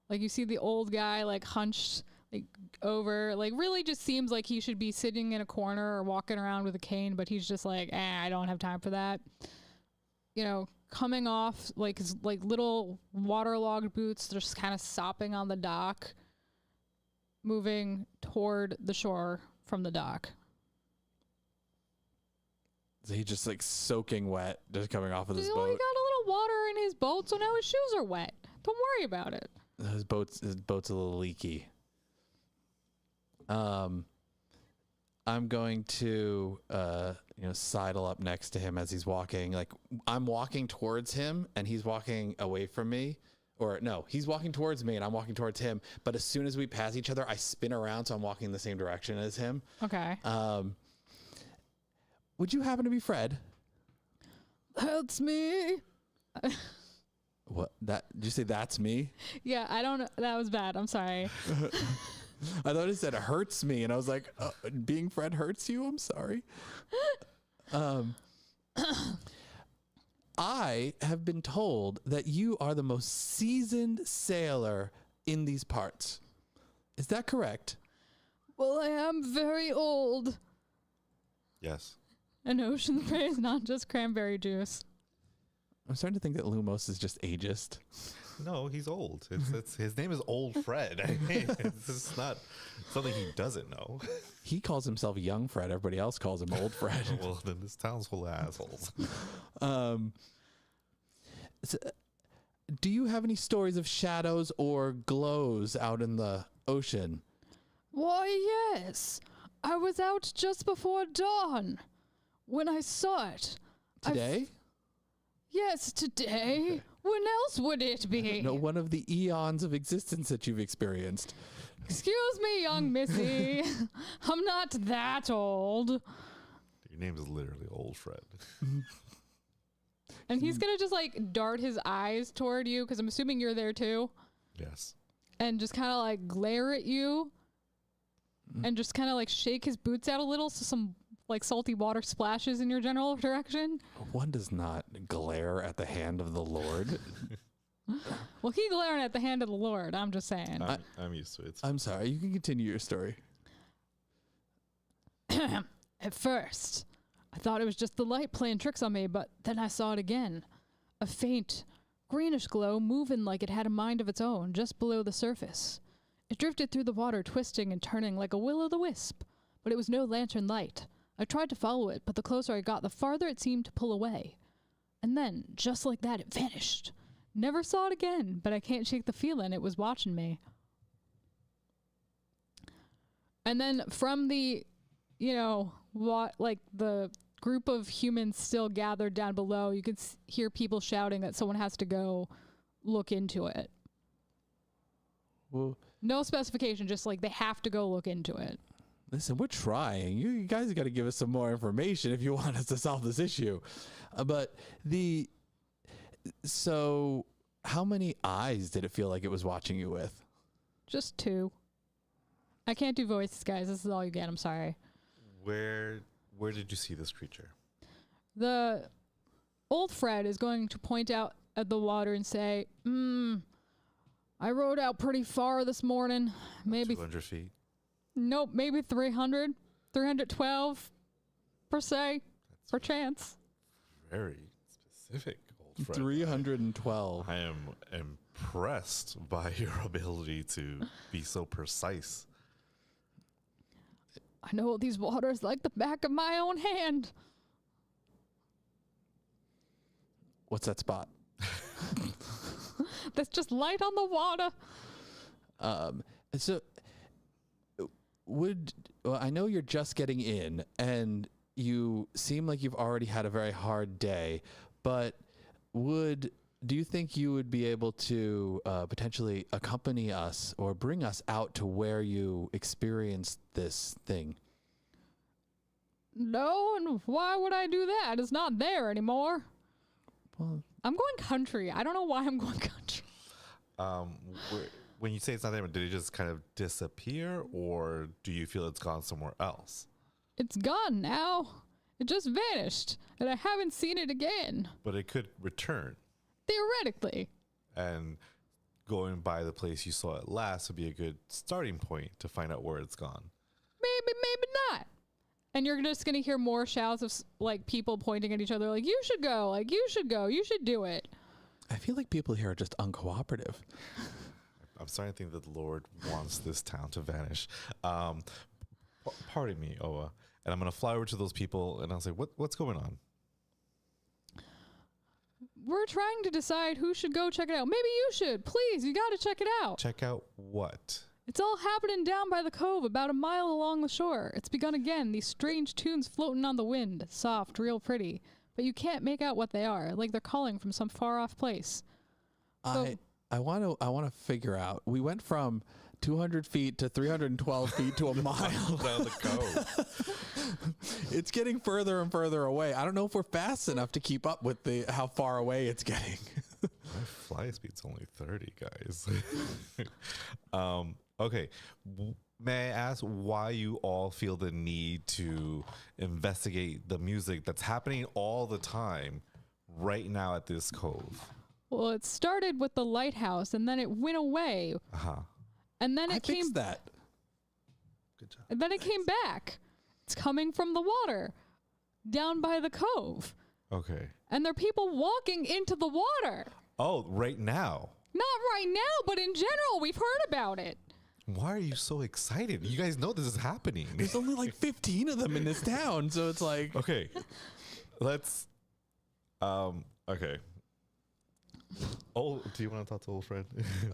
Like you see the old guy like hunched like over, like really just seems like he should be sitting in a corner or walking around with a cane, but he's just like, I don't have time for that. You know, coming off like his like little waterlogged boots, just kind of sopping on the dock, moving toward the shore from the dock. So he's just like soaking wet, just coming off of this boat. He got a little water in his boat, so now his shoes are wet. Don't worry about it. His boat's a little leaky. I'm going to sidle up next to him as he's walking. Like I'm walking towards him and he's walking away from me. Or no, he's walking towards me and I'm walking towards him. But as soon as we pass each other, I spin around so I'm walking in the same direction as him. Okay. Would you happen to be Fred? That's me. What? Did you say that's me? Yeah, I don't know. That was bad. I'm sorry. I thought it said it hurts me, and I was like, being Fred hurts you? I'm sorry. I have been told that you are the most seasoned sailor in these parts. Is that correct? Well, I am very old. Yes. And ocean spray is not just cranberry juice. I'm starting to think that Lumos is just ageist. No, he's old. It's his name is Old Fred. I mean, it's not something he doesn't know. He calls himself Young Fred. Everybody else calls him Old Fred. Well, then this town's full of assholes. So, do you have any stories of shadows or glows out in the ocean? Why, yes. I was out just before dawn when I saw it. Today? Yes, today. Okay. When else would it be? No, one of the eons of existence that you've experienced. Excuse me, young missy. I'm not that old. Your name is literally Old Fred. And he's going to just like dart his eyes toward you, because I'm assuming you're there too. Yes. And just kind of like glare at you and just kind of like shake his boots out a little so some like salty water splashes in your general direction. One does not glare at the hand of the Lord. Well, he glaring at the hand of the Lord. I'm just saying. I'm used to it. I'm sorry. You can continue your story. At first, I thought it was just the light playing tricks on me, but then I saw it again. A faint, greenish glow moving like it had a mind of its own just below the surface. It drifted through the water, twisting and turning like a will-o'-the-wisp, but it was no lantern light. I tried to follow it, but the closer I got, the farther it seemed to pull away. And then, just like that, it vanished. Never saw it again, but I can't shake the feeling it was watching me. And then from the, like the group of humans still gathered down below, you could hear people shouting that someone has to go look into it. Well, no specification, just like they have to go look into it. Listen, we're trying. You guys got to give us some more information if you want us to solve this issue. So how many eyes did it feel like it was watching you with? Just 2. I can't do voices, guys. This is all you get. I'm sorry. Where did you see this creature? The old Fred is going to point out at the water and say, I rode out pretty far this morning. Maybe 200 feet. Nope, maybe 300, 312 per se, per chance. Very specific, Old Fred. 312. I am impressed by your ability to be so precise. I know these waters like the back of my own hand. What's that spot? That's just light on the water. I know you're just getting in and you seem like you've already had a very hard day, but do you think you would be able to potentially accompany us or bring us out to where you experienced this thing? No, and why would I do that? It's not there anymore. Well, I'm going country. I don't know why I'm going country. When you say it's not there, did it just kind of disappear, or do you feel it's gone somewhere else? It's gone now. It just vanished, and I haven't seen it again. But it could return. Theoretically. And going by the place you saw it last would be a good starting point to find out where it's gone. Maybe, maybe not. And you're just going to hear more shouts of like people pointing at each other like, you should go, like, you should go, you should do it. I feel like people here are just uncooperative. I'm starting to think that the Lord wants this town to vanish. Pardon me, Oa. And I'm going to fly over to those people and I'll say, what's going on? We're trying to decide who should go check it out. Maybe you should. Please, you got to check it out. Check out what? It's all happening down by the cove, about a mile along the shore. It's begun again, these strange tunes floating on the wind. Soft, real pretty. But you can't make out what they are, like they're calling from some far-off place. So, I want to figure out. We went from 200 feet to 312 feet to a mile down the cove. It's getting further and further away. I don't know if we're fast enough to keep up with how far away it's getting. My fly speed's only 30, guys. Okay. May I ask why you all feel the need to investigate the music that's happening all the time right now at this cove? Well, it started with the lighthouse, and then it went away. Uh-huh. And then it came that. Good job. And then it came back. It's coming from the water down by the cove. Okay. And there are people walking into the water. Oh, right now? Not right now, but in general, we've heard about it. Why are you so excited? You guys know this is happening. There's only like 15 of them in this town, so it's like... Okay. Let's... Okay. Oh, do you want to talk to old Fred?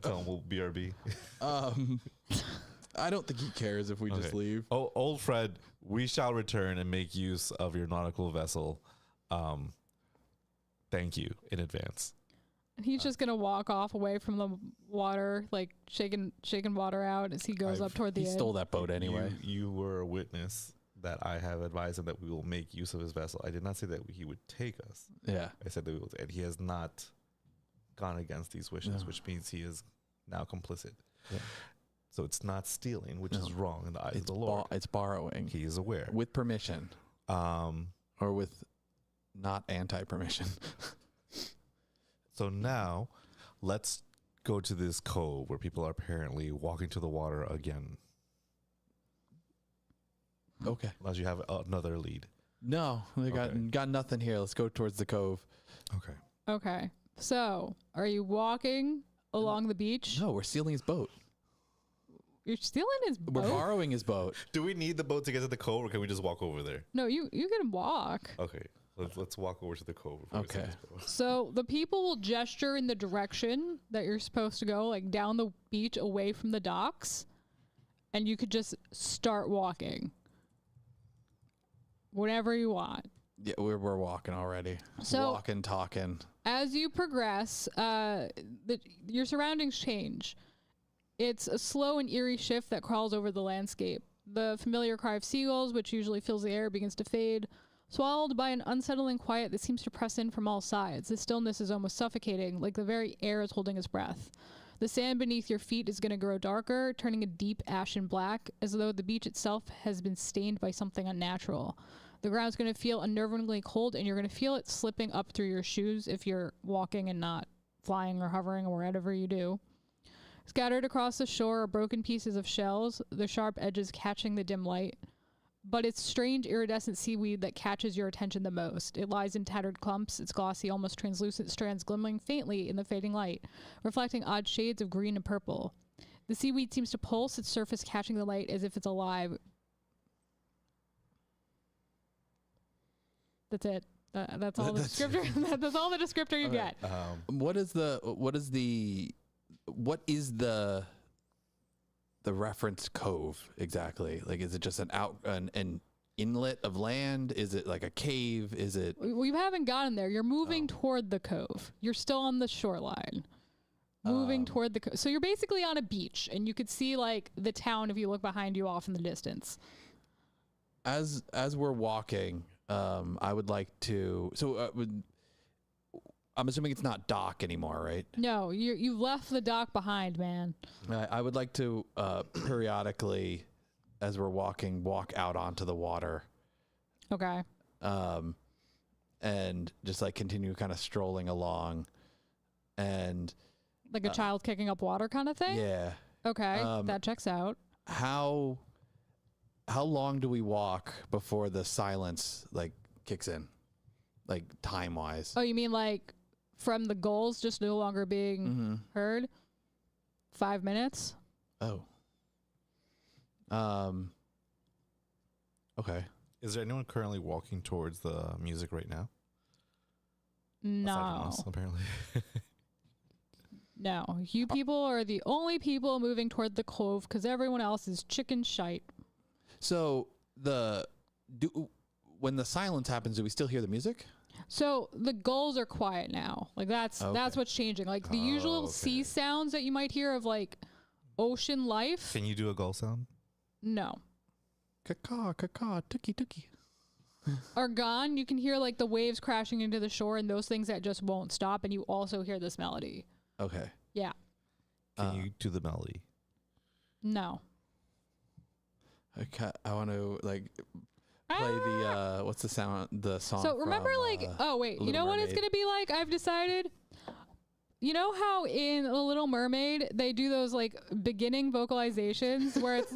Tell him we'll BRB. I don't think he cares if we just leave. Oh, old Fred, we shall return and make use of your nautical vessel. Thank you in advance. He's just gonna walk off away from the water, like shaking water out as he goes up toward the He end. stole that boat anyway. You were a witness that I have advised him that we will make use of his vessel. I did not say that he would take us. Yeah. I said that we will, and he has not gone against these wishes, which means he is now complicit. Yeah. So it's not stealing, which is wrong in the eyes of the Lord. It's borrowing. He is aware. With permission. Or with not anti-permission. So now let's go to this cove where people are apparently walking to the water again. Okay. Unless you have another lead. No, we got nothing here. Let's go towards the cove. Okay. Okay. So, are you walking along the beach? No, we're stealing his boat. You're stealing his boat? We're borrowing his boat. Do we need the boat to get to the cove, or can we just walk over there? No, you can walk. Okay. Let's walk over to the cove. Okay. So the people will gesture in the direction that you're supposed to go, like down the beach away from the docks, and you could just start walking. Whatever you want. Yeah, we're walking already. So walking, talking. As you progress, your surroundings change. It's a slow and eerie shift that crawls over the landscape. The familiar cry of seagulls, which usually fills the air, begins to fade, swallowed by an unsettling quiet that seems to press in from all sides. The stillness is almost suffocating, like the very air is holding its breath. The sand beneath your feet is going to grow darker, turning a deep ashen black, as though the beach itself has been stained by something unnatural. The ground's going to feel unnervingly cold, and you're going to feel it slipping up through your shoes if you're walking and not flying or hovering or whatever you do. Scattered across the shore are broken pieces of shells, the sharp edges catching the dim light. But it's strange iridescent seaweed that catches your attention the most. It lies in tattered clumps, its glossy, almost translucent strands glimmering faintly in the fading light, reflecting odd shades of green and purple. The seaweed seems to pulse, its surface catching the light as if it's alive. That's it. That's all the descriptor. That's all the descriptor you get. What is the reference cove exactly? Like, is it just an inlet of land? Is it like a cave? Is it? We haven't gotten there. You're moving toward the cove. You're still on the shoreline. Moving toward the cove. So you're basically on a beach, and you could see like the town if you look behind you off in the distance. As we're walking, I would like to. So I'm assuming it's not dock anymore, right? No, you left the dock behind, man. I would like to periodically, as we're walking, walk out onto the water. Okay. And just like continue kind of strolling along, and like a child kicking up water kind of thing. Yeah. Okay, that checks out. How long do we walk before the silence like kicks in, like time wise? Oh, you mean like from the gulls just no longer being heard? 5 minutes. Oh. Okay. Is there anyone currently walking towards the music right now? No. Aside from us, apparently. No. You people are the only people moving toward the cove because everyone else is chicken shite. So when the silence happens, do we still hear the music? So the gulls are quiet now. Like that's what's changing. Like the usual sea sounds that you might hear of like ocean life. Can you do a gull sound? No. Caw, caw, tookie, tookie. Are gone. You can hear like the waves crashing into the shore and those things that just won't stop. And you also hear this melody. Okay. Yeah. Can you do the melody? No. I want to like play the what's the sound, the song. So remember from, like oh wait, you know Little what it's gonna be like? I've decided. You know how in The Little Mermaid they do those like beginning vocalizations where it's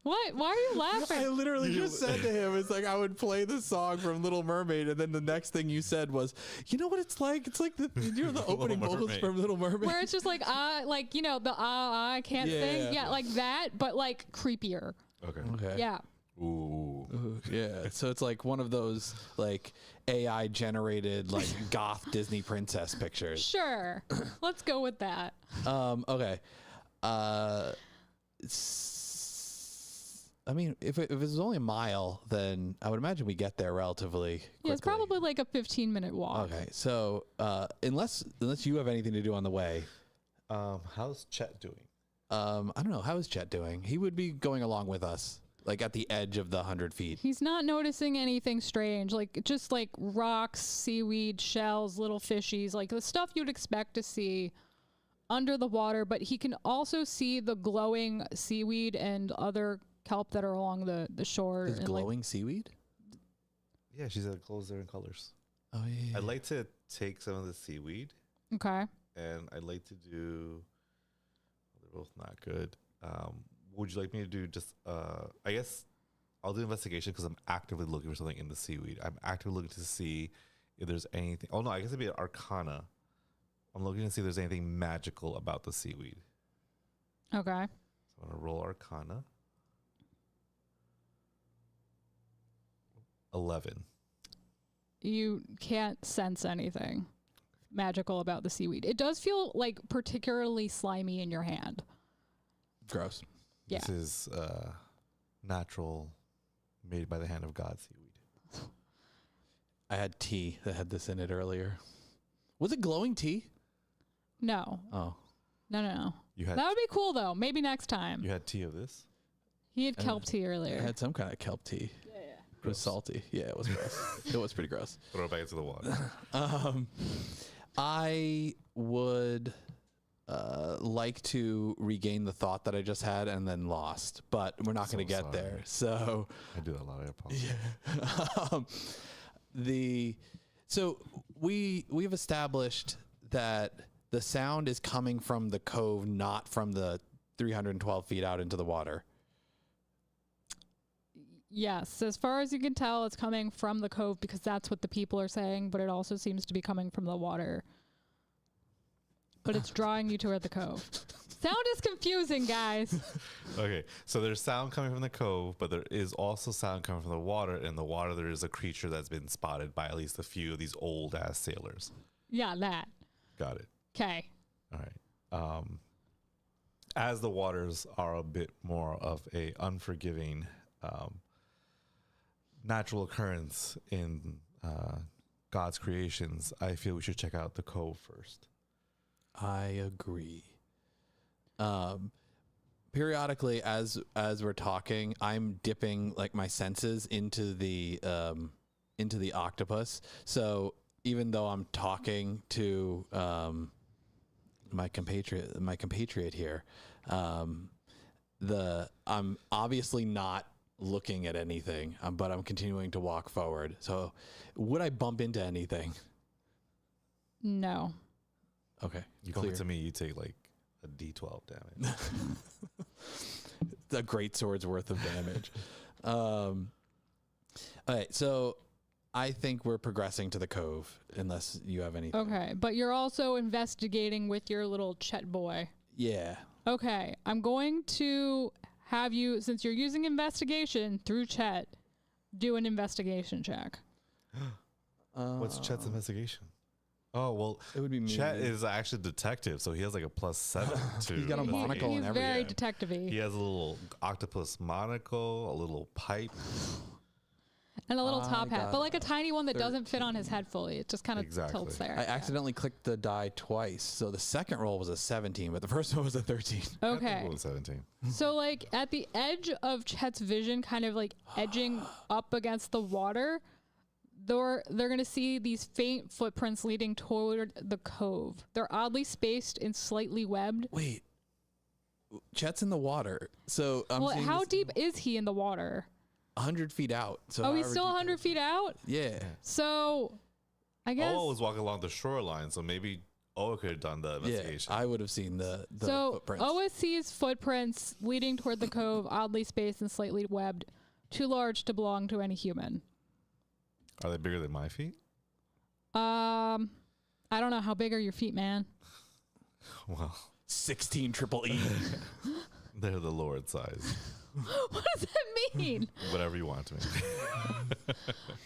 what? Why are you laughing? I literally just said to him, it's like I would play the song from Little Mermaid, and then the next thing you said was, you know what it's like? It's like the opening vocals from Little Mermaid. Where it's just like like you know the I can't sing. Yeah, like that, but like creepier. Okay. Yeah. Ooh. Yeah. So it's like one of those like AI generated like goth Disney princess pictures. Sure. Let's go with that. Okay. I mean, if it was only a mile, then I would imagine we get there relatively quickly. Yeah, it's probably like a 15-minute walk. Okay, so unless you have anything to do on the way. How's Chet doing? I don't know. How is Chet doing? He would be going along with us, like at the edge of the 100 feet. He's not noticing anything strange, like just like rocks, seaweed, shells, little fishies, like the stuff you'd expect to see under the water, but he can also see the glowing seaweed and other kelp that are along the shore. Is and glowing seaweed? Yeah, she said it glows different colors. Oh, yeah. I'd like to take some of the seaweed. Okay. And I'd like to do... They're both not good. Would you like me to do just... I guess I'll do investigation because I'm actively looking for something in the seaweed. I'm actively looking to see if there's anything... Oh, no, I guess it'd be an arcana. I'm looking to see if there's anything magical about the seaweed. Okay. So I'm going to roll arcana. 11. You can't sense anything magical about the seaweed. It does feel like particularly slimy in your hand. Gross. Yeah. This is natural, made by the hand of God seaweed. I had tea that had this in it earlier. Was it glowing tea? No. Oh. No. You had That would be cool, though. Maybe next time. You had tea of this? He had kelp tea earlier. I had some kind of kelp tea. Yeah. It was salty. Yeah, it was gross. It was pretty gross. Throw it back into the water. I would like to regain the thought that I just had and then lost, but we're not going to get there. So I do that a lot. I apologize. Yeah. So we've established that the sound is coming from the cove, not from the 312 feet out into the water. Yes, as far as you can tell, it's coming from the cove because that's what the people are saying, but it also seems to be coming from the water. But it's drawing you toward the cove. Sound is confusing, guys. Okay, so there's sound coming from the cove, but there is also sound coming from the water. In the water, there is a creature that's been spotted by at least a few of these old-ass sailors. Yeah, that. Got it. Okay. All right. As the waters are a bit more of a unforgiving natural occurrence in God's creations, I feel we should check out the cove first. I agree. Periodically, as we're talking, I'm dipping like my senses into the octopus. So even though I'm talking to my compatriot here, I'm obviously not looking at anything, but I'm continuing to walk forward. So would I bump into anything? No. Okay. You come to me, you take like a D12 damage. A great sword's worth of damage. All right. So I think we're progressing to the cove unless you have anything. Okay, but you're also investigating with your little Chet boy. Yeah. Okay, I'm going to have you, since you're using investigation through Chet, do an investigation check. What's Chet's investigation? Oh, well, it would be me. Chet is actually a detective, so he has like a +7 to He's got a monocle and He's everything. very detective-y. He has a little octopus monocle, a little pipe. And a little top hat, but like a tiny one that doesn't fit on his head fully. It just kind of tilts there. I accidentally clicked the die twice. So the second roll was a 17, but the first one was a 13. Okay. 17. So like at the edge of Chet's vision, kind of like edging up against the water, they're going to see these faint footprints leading toward the cove. They're oddly spaced and slightly webbed. Wait. Chet's in the water. So I'm seeing how deep is he in the water? 100 feet out. So he's still 100 feet out? Yeah. So I guess. Oa was walking along the shoreline, so maybe Oa could have done the investigation. Yeah, I would have seen the footprints. Oa sees footprints leading toward the cove, oddly spaced and slightly webbed, too large to belong to any human. Are they bigger than my feet? I don't know. How big are your feet, man? Well, 16 triple E. They're the Lord size. What does that mean? Whatever you want to mean.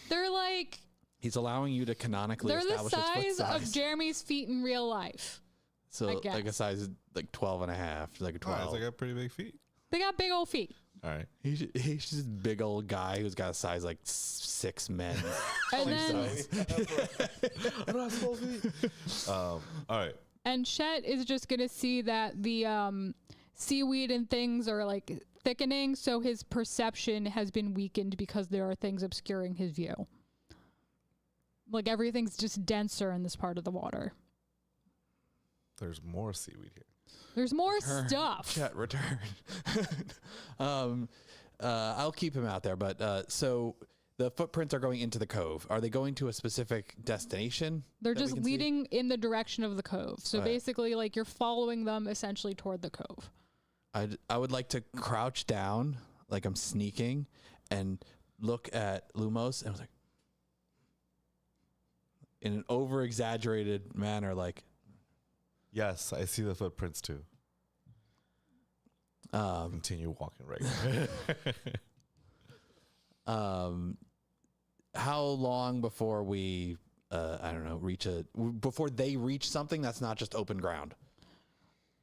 They're like... He's allowing you to canonically establish his foot size. They're the size of Jeremy's feet in real life. So like a size like 12 and a half, like a 12. Oh, I got pretty big feet. They got big old feet. All right. He's just a big old guy who's got a size like 6 men. And then, I don't have small feet. All right. and Chet is just going to see that the seaweed and things are like thickening, so his perception has been weakened because there are things obscuring his view. Like everything's just denser in this part of the water. There's more seaweed here. There's more stuff. Chet, return. I'll keep him out there, but so the footprints are going into the cove. Are they going to a specific destination? They're just leading in the direction of the cove. So Right. basically, like you're following them essentially toward the cove. I would like to crouch down, like I'm sneaking, and look at Lumos, and I was like, in an over-exaggerated manner, like, Yes, I see the footprints too. Continue walking right. how long before we, I don't know, before they reach something that's not just open ground?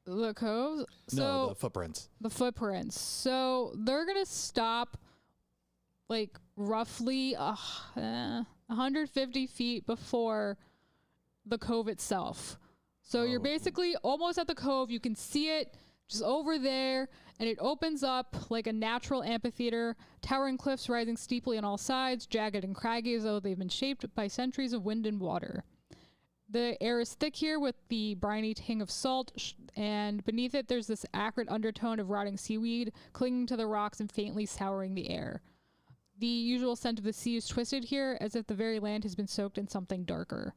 The cove? No, the footprints. The footprints. So they're going to stop like roughly 150 feet before the cove itself. So you're basically almost at the cove. You can see it just over there, and it opens up like a natural amphitheater, towering cliffs rising steeply on all sides, jagged and craggy as though they've been shaped by centuries of wind and water. The air is thick here with the briny tang of salt, and beneath it there's this acrid undertone of rotting seaweed clinging to the rocks and faintly souring the air. The usual scent of the sea is twisted here, as if the very land has been soaked in something darker.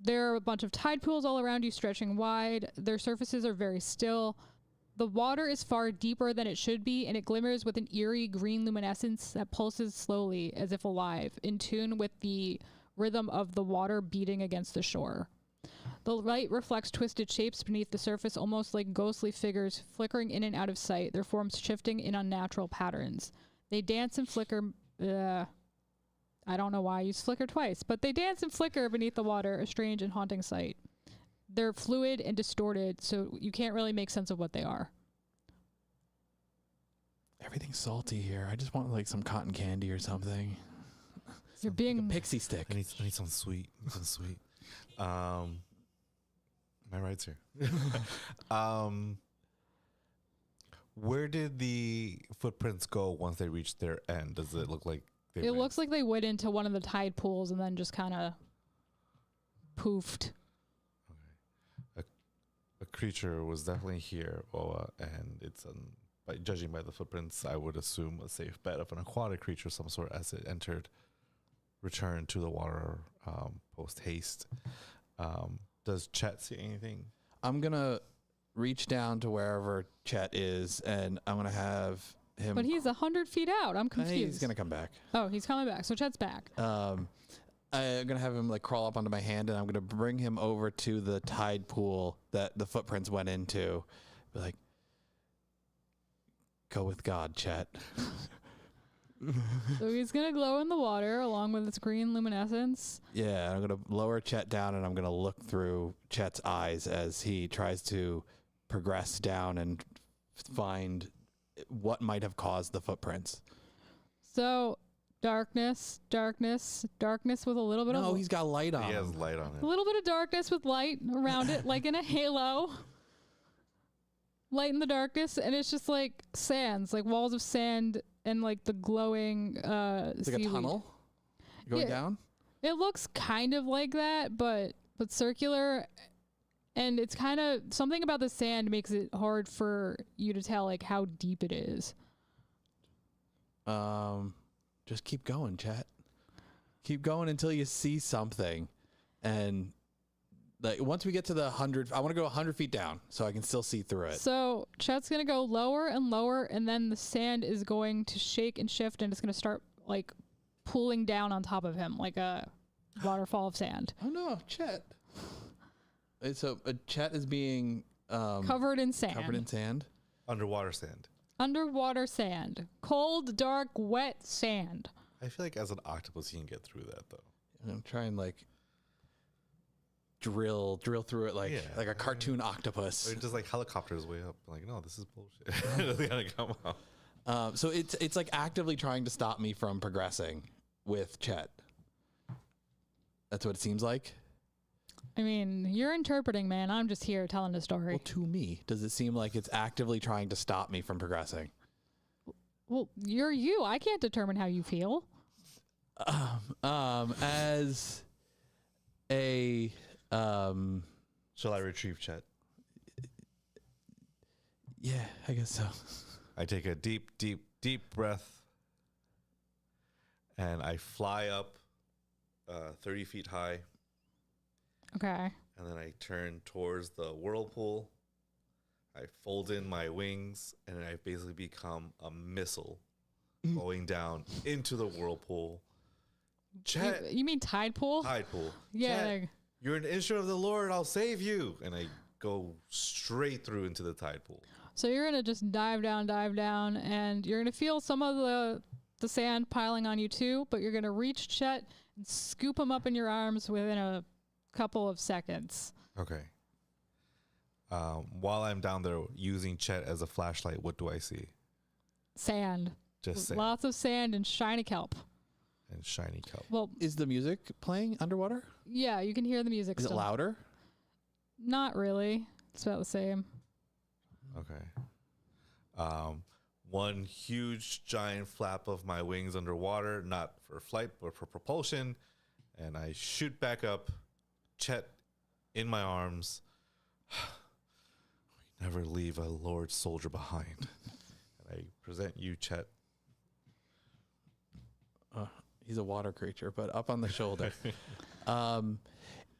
There are a bunch of tide pools all around you stretching wide. Their surfaces are very still. The water is far deeper than it should be, and it glimmers with an eerie green luminescence that pulses slowly, as if alive, in tune with the rhythm of the water beating against the shore. The light reflects twisted shapes beneath the surface, almost like ghostly figures flickering in and out of sight, their forms shifting in unnatural patterns. They dance and flicker. I don't know why I used flicker twice, but they dance and flicker beneath the water, a strange and haunting sight. They're fluid and distorted, so you can't really make sense of what they are. Everything's salty here. I just want like some cotton candy or something. You're being Like a pixie stick. I need something sweet. Something sweet. My ride's here. Where did the footprints go once they reached their end? Does it look like they It looks like they went into one of the tide pools and then just kind of poofed. Okay. A creature was definitely here, and it's by judging by the footprints, I would assume a safe bet of an aquatic creature of some sort as it returned to the water post haste. Does Chet see anything? I'm gonna reach down to wherever Chet is, and I'm gonna have him. But he's 100 feet out. I'm confused. He's gonna come back. Oh, he's coming back. So Chet's back. I'm gonna have him like crawl up onto my hand, and I'm gonna bring him over to the tide pool that the footprints went into. Be like, go with God, Chet. So he's going to glow in the water along with its green luminescence. Yeah, I'm gonna lower Chet down, and I'm gonna look through Chet's eyes as he tries to progress down and find what might have caused the footprints. So darkness with a little bit of No, he's got light on. He has him. light on a him. little bit of darkness with light around it, like in a halo. Light in the darkness, and it's just like sands, like walls of sand, and like the glowing It's like seaweed. a tunnel going Yeah. down. It looks kind of like that, but circular, and it's kind of something about the sand makes it hard for you to tell like how deep it is. Just keep going, Chet. Keep going until you see something, and like once we get to the 100, I want to go 100 feet down so I can still see through it. So Chet's gonna go lower and lower, and then the sand is going to shake and shift, and it's gonna start like pooling down on top of him like a waterfall of sand. Oh no, Chet. So Chet is being Covered in sand. covered in sand. Underwater sand. Underwater sand. Cold, dark, wet sand. I feel like as an octopus, he can get through that though. I'm trying like drill through it like a cartoon octopus. Or just like helicopters way up. Like, no, this is bullshit. They gotta come out. So it's like actively trying to stop me from progressing with Chet. That's what it seems like. I mean, you're interpreting, man. I'm just here telling the story. Well, to me, does it seem like it's actively trying to stop me from progressing? Well, you're you. I can't determine how you feel. As a Shall I retrieve Chet? Yeah, I guess so. I take a deep breath, and I fly up 30 feet high. Okay. And then I turn towards the whirlpool. I fold in my wings, and I basically become a missile going down into the whirlpool. Chet, you mean tide pool? tide pool. Yeah. Chet, you're an instrument of the Lord. I'll save you. And I go straight through into the tide pool. So you're going to just dive down, and you're going to feel some of the sand piling on you too, but you're going to reach Chet and scoop him up in your arms within a couple of seconds. Okay. While I'm down there using Chet as a flashlight, what do I see? Sand. Just sand. Lots of sand and shiny kelp. And shiny kelp. Well, Is the music playing underwater? yeah, you can hear the music Is still. it louder? Not really. It's about the same. Okay. One huge giant flap of my wings underwater, not for flight, but for propulsion. And I shoot back up, Chet in my arms. We never leave a Lord soldier behind. And I present you, Chet. He's a water creature, but up on the shoulder.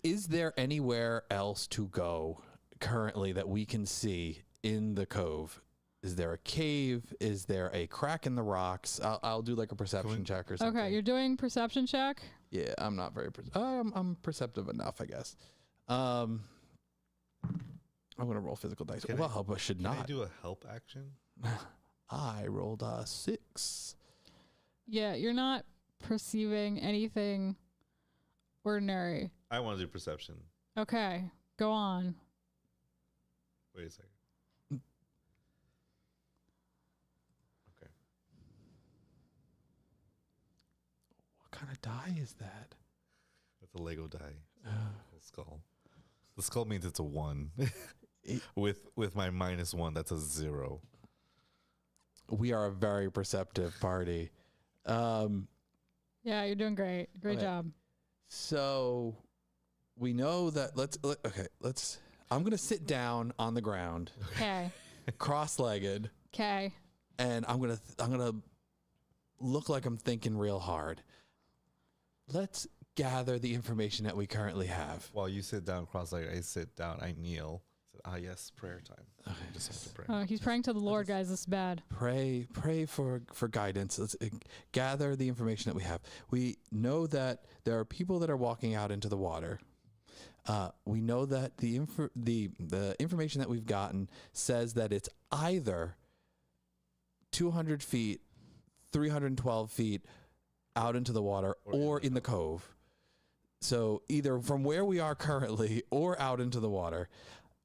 Is there anywhere else to go currently that we can see in the cove? Is there a cave? Is there a crack in the rocks? I'll do like a perception check or something. Okay, you're doing perception check? Yeah, I'm not very. I'm perceptive enough, I guess. I'm gonna roll physical dice. But should Can not. I do a help action? I rolled a 6. Yeah, you're not perceiving anything ordinary. I want to do perception. Okay, go on. Wait a second. Okay. What kind of die is that? That's a Lego die. Skull. The skull means it's a 1. With my -1, that's a 0. We are a very perceptive party. Yeah, you're doing great. Great job. So we know that I'm going to sit down on the ground, Okay. cross-legged, Okay. and I'm going to look like I'm thinking real hard. Let's gather the information that we currently have. While you sit down cross-legged, I sit down, I kneel. Yes, prayer time. I just have to pray. Oh, he's praying to the Lord, guys. This is bad. Pray for guidance. Let's gather the information that we have. We know that there are people that are walking out into the water. We know that the information that we've gotten says that it's either 200 feet, 312 feet out into the water or in the cove. So either from where we are currently or out into the water.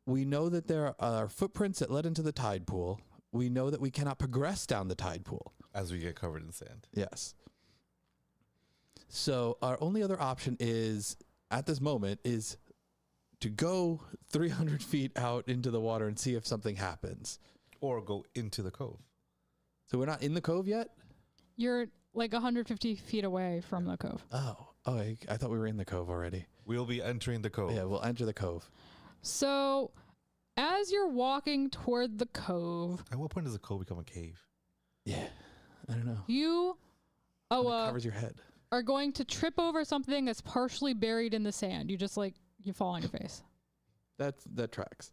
We know that there are footprints that led into the tide pool. We know that we cannot progress down the tide pool. As we get covered in sand. Yes. So our only other option is, at this moment, is to go 300 feet out into the water and see if something happens. Or go into the cove. So we're not in the cove yet? You're like 150 feet away from the cove. Oh, I thought we were in the cove already. We'll be entering the cove. Yeah, we'll enter the cove. So, as you're walking toward the cove, At what point does the cove become a cave? Yeah, I don't know. you, It covers your head. are going to trip over something that's partially buried in the sand. You just you fall on your face. That tracks.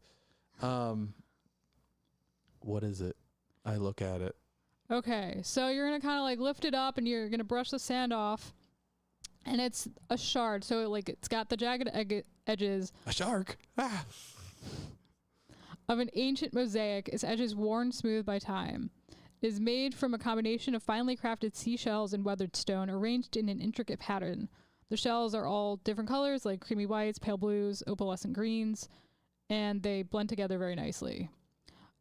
What is it? I look at it. Okay, so you're gonna kind of lift it up and you're gonna brush the sand off, and it's a shard. So it's got the jagged edges A shark. Ah. of an ancient mosaic. Its edges worn smooth by time. It is made from a combination of finely crafted seashells and weathered stone, arranged in an intricate pattern. The shells are all different colors, like creamy whites, pale blues, opalescent greens, and they blend together very nicely.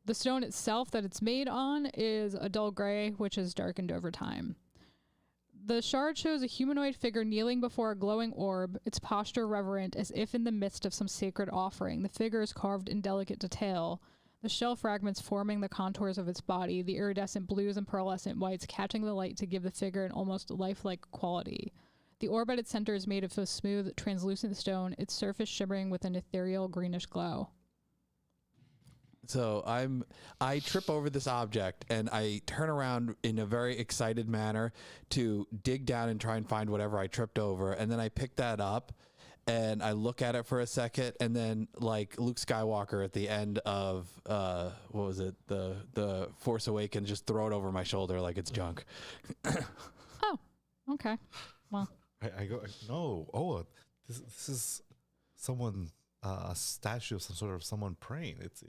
The stone itself that it's made on is a dull gray, which has darkened over time. The shard shows a humanoid figure kneeling before a glowing orb, its posture reverent as if in the midst of some sacred offering. The figure is carved in delicate detail, the shell fragments forming the contours of its body, the iridescent blues and pearlescent whites catching the light to give the figure an almost lifelike quality. The orb at its center is made of a smooth, translucent stone, its surface shimmering with an ethereal greenish glow. So I trip over this object and I turn around in a very excited manner to dig down and try and find whatever I tripped over. And then I pick that up and I look at it for a second, and then like Luke Skywalker at the end of what was it? The Force Awakens, just throw it over my shoulder like it's junk. Oh, okay. Well, I go, no. Oh, this is someone, a statue of some sort of someone praying. It's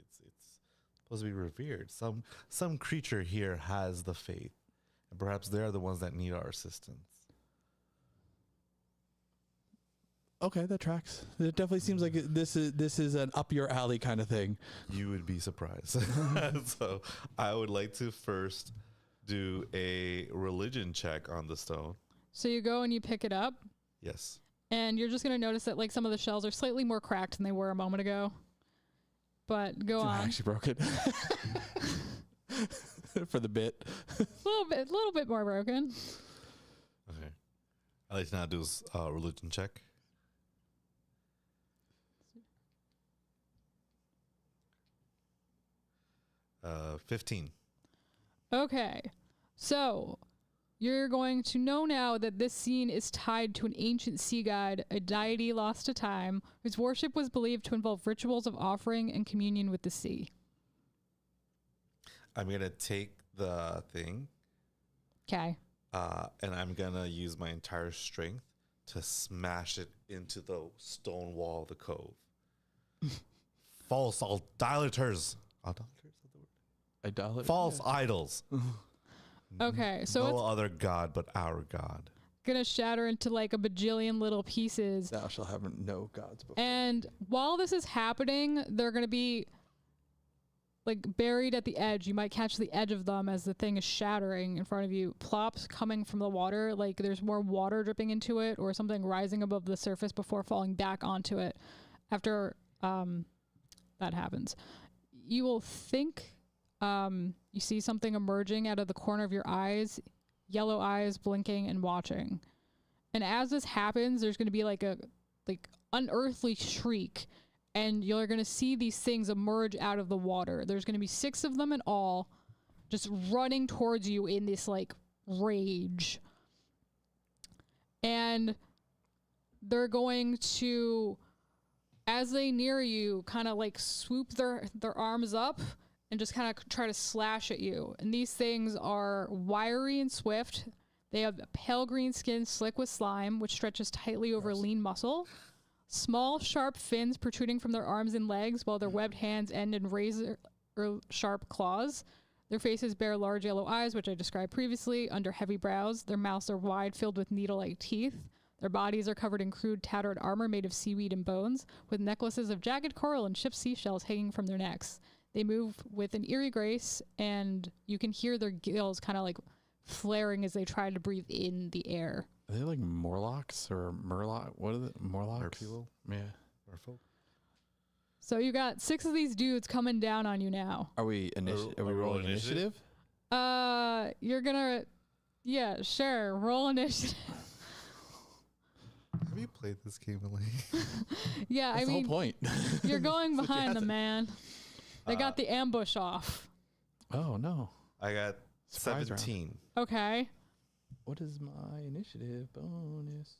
supposed to be revered. Some creature here has the faith, and perhaps they are the ones that need our assistance. Okay, that tracks. It definitely seems like this is an up your alley kind of thing. You would be surprised. So I would like to first do a religion check on the stone. so you go and you pick it up, Yes. and you're just going to notice that like some of the shells are slightly more cracked than they were a moment ago. But go I on. actually broke it for the bit. A little bit more broken. Okay. I'd like to now do a religion check. Uh, 15. Okay. So you're going to know now that this scene is tied to an ancient sea god, a deity lost to time, whose worship was believed to involve rituals of offering and communion with the sea. I'm going to take the thing. Okay. And I'm going to use my entire strength to smash it into the stone wall of the cove. False idolaters. False idols. Okay, so no it's other god but our God. gonna shatter into like a bajillion little pieces. Thou shalt have no gods before. And while this is happening, they're gonna be like buried at the edge. You might catch the edge of them as the thing is shattering in front of you. Plops coming from the water, like there's more water dripping into it or something rising above the surface before falling back onto it after that happens. You will think you see something emerging out of the corner of your eyes, yellow eyes blinking and watching. And as this happens, there's going to be like a unearthly shriek, and you're going to see these things emerge out of the water. There's going to be 6 of them in all, just running towards you in this like rage. And they're going to, as they near you, kind of like swoop their arms up and just kind of try to slash at you. And these things are wiry and swift. They have pale green skin slick with slime, which stretches tightly over lean muscle. Small, sharp fins protruding from their arms and legs, while their webbed hands end in razor or sharp claws. Their faces bear large yellow eyes, which I described previously, under heavy brows. Their mouths are wide, filled with needle-like teeth. Their bodies are covered in crude, tattered armor made of seaweed and bones, with necklaces of jagged coral and chipped seashells hanging from their necks. They move with an eerie grace, and you can hear their gills kind of like flaring as they try to breathe in the air. Are they like Morlocks or Murloc? What are they? Morlocks? People? Yeah. Merfolk? So you got 6 of these dudes coming down on you now. Are we rolling initiative? You're gonna, yeah, sure, roll initiative. Have you played this game, Elaine? Yeah, That's I mean, the whole point. you're going behind them, man. They got the ambush off. Oh no. I got Surprise round. 17. Okay. What is my initiative bonus?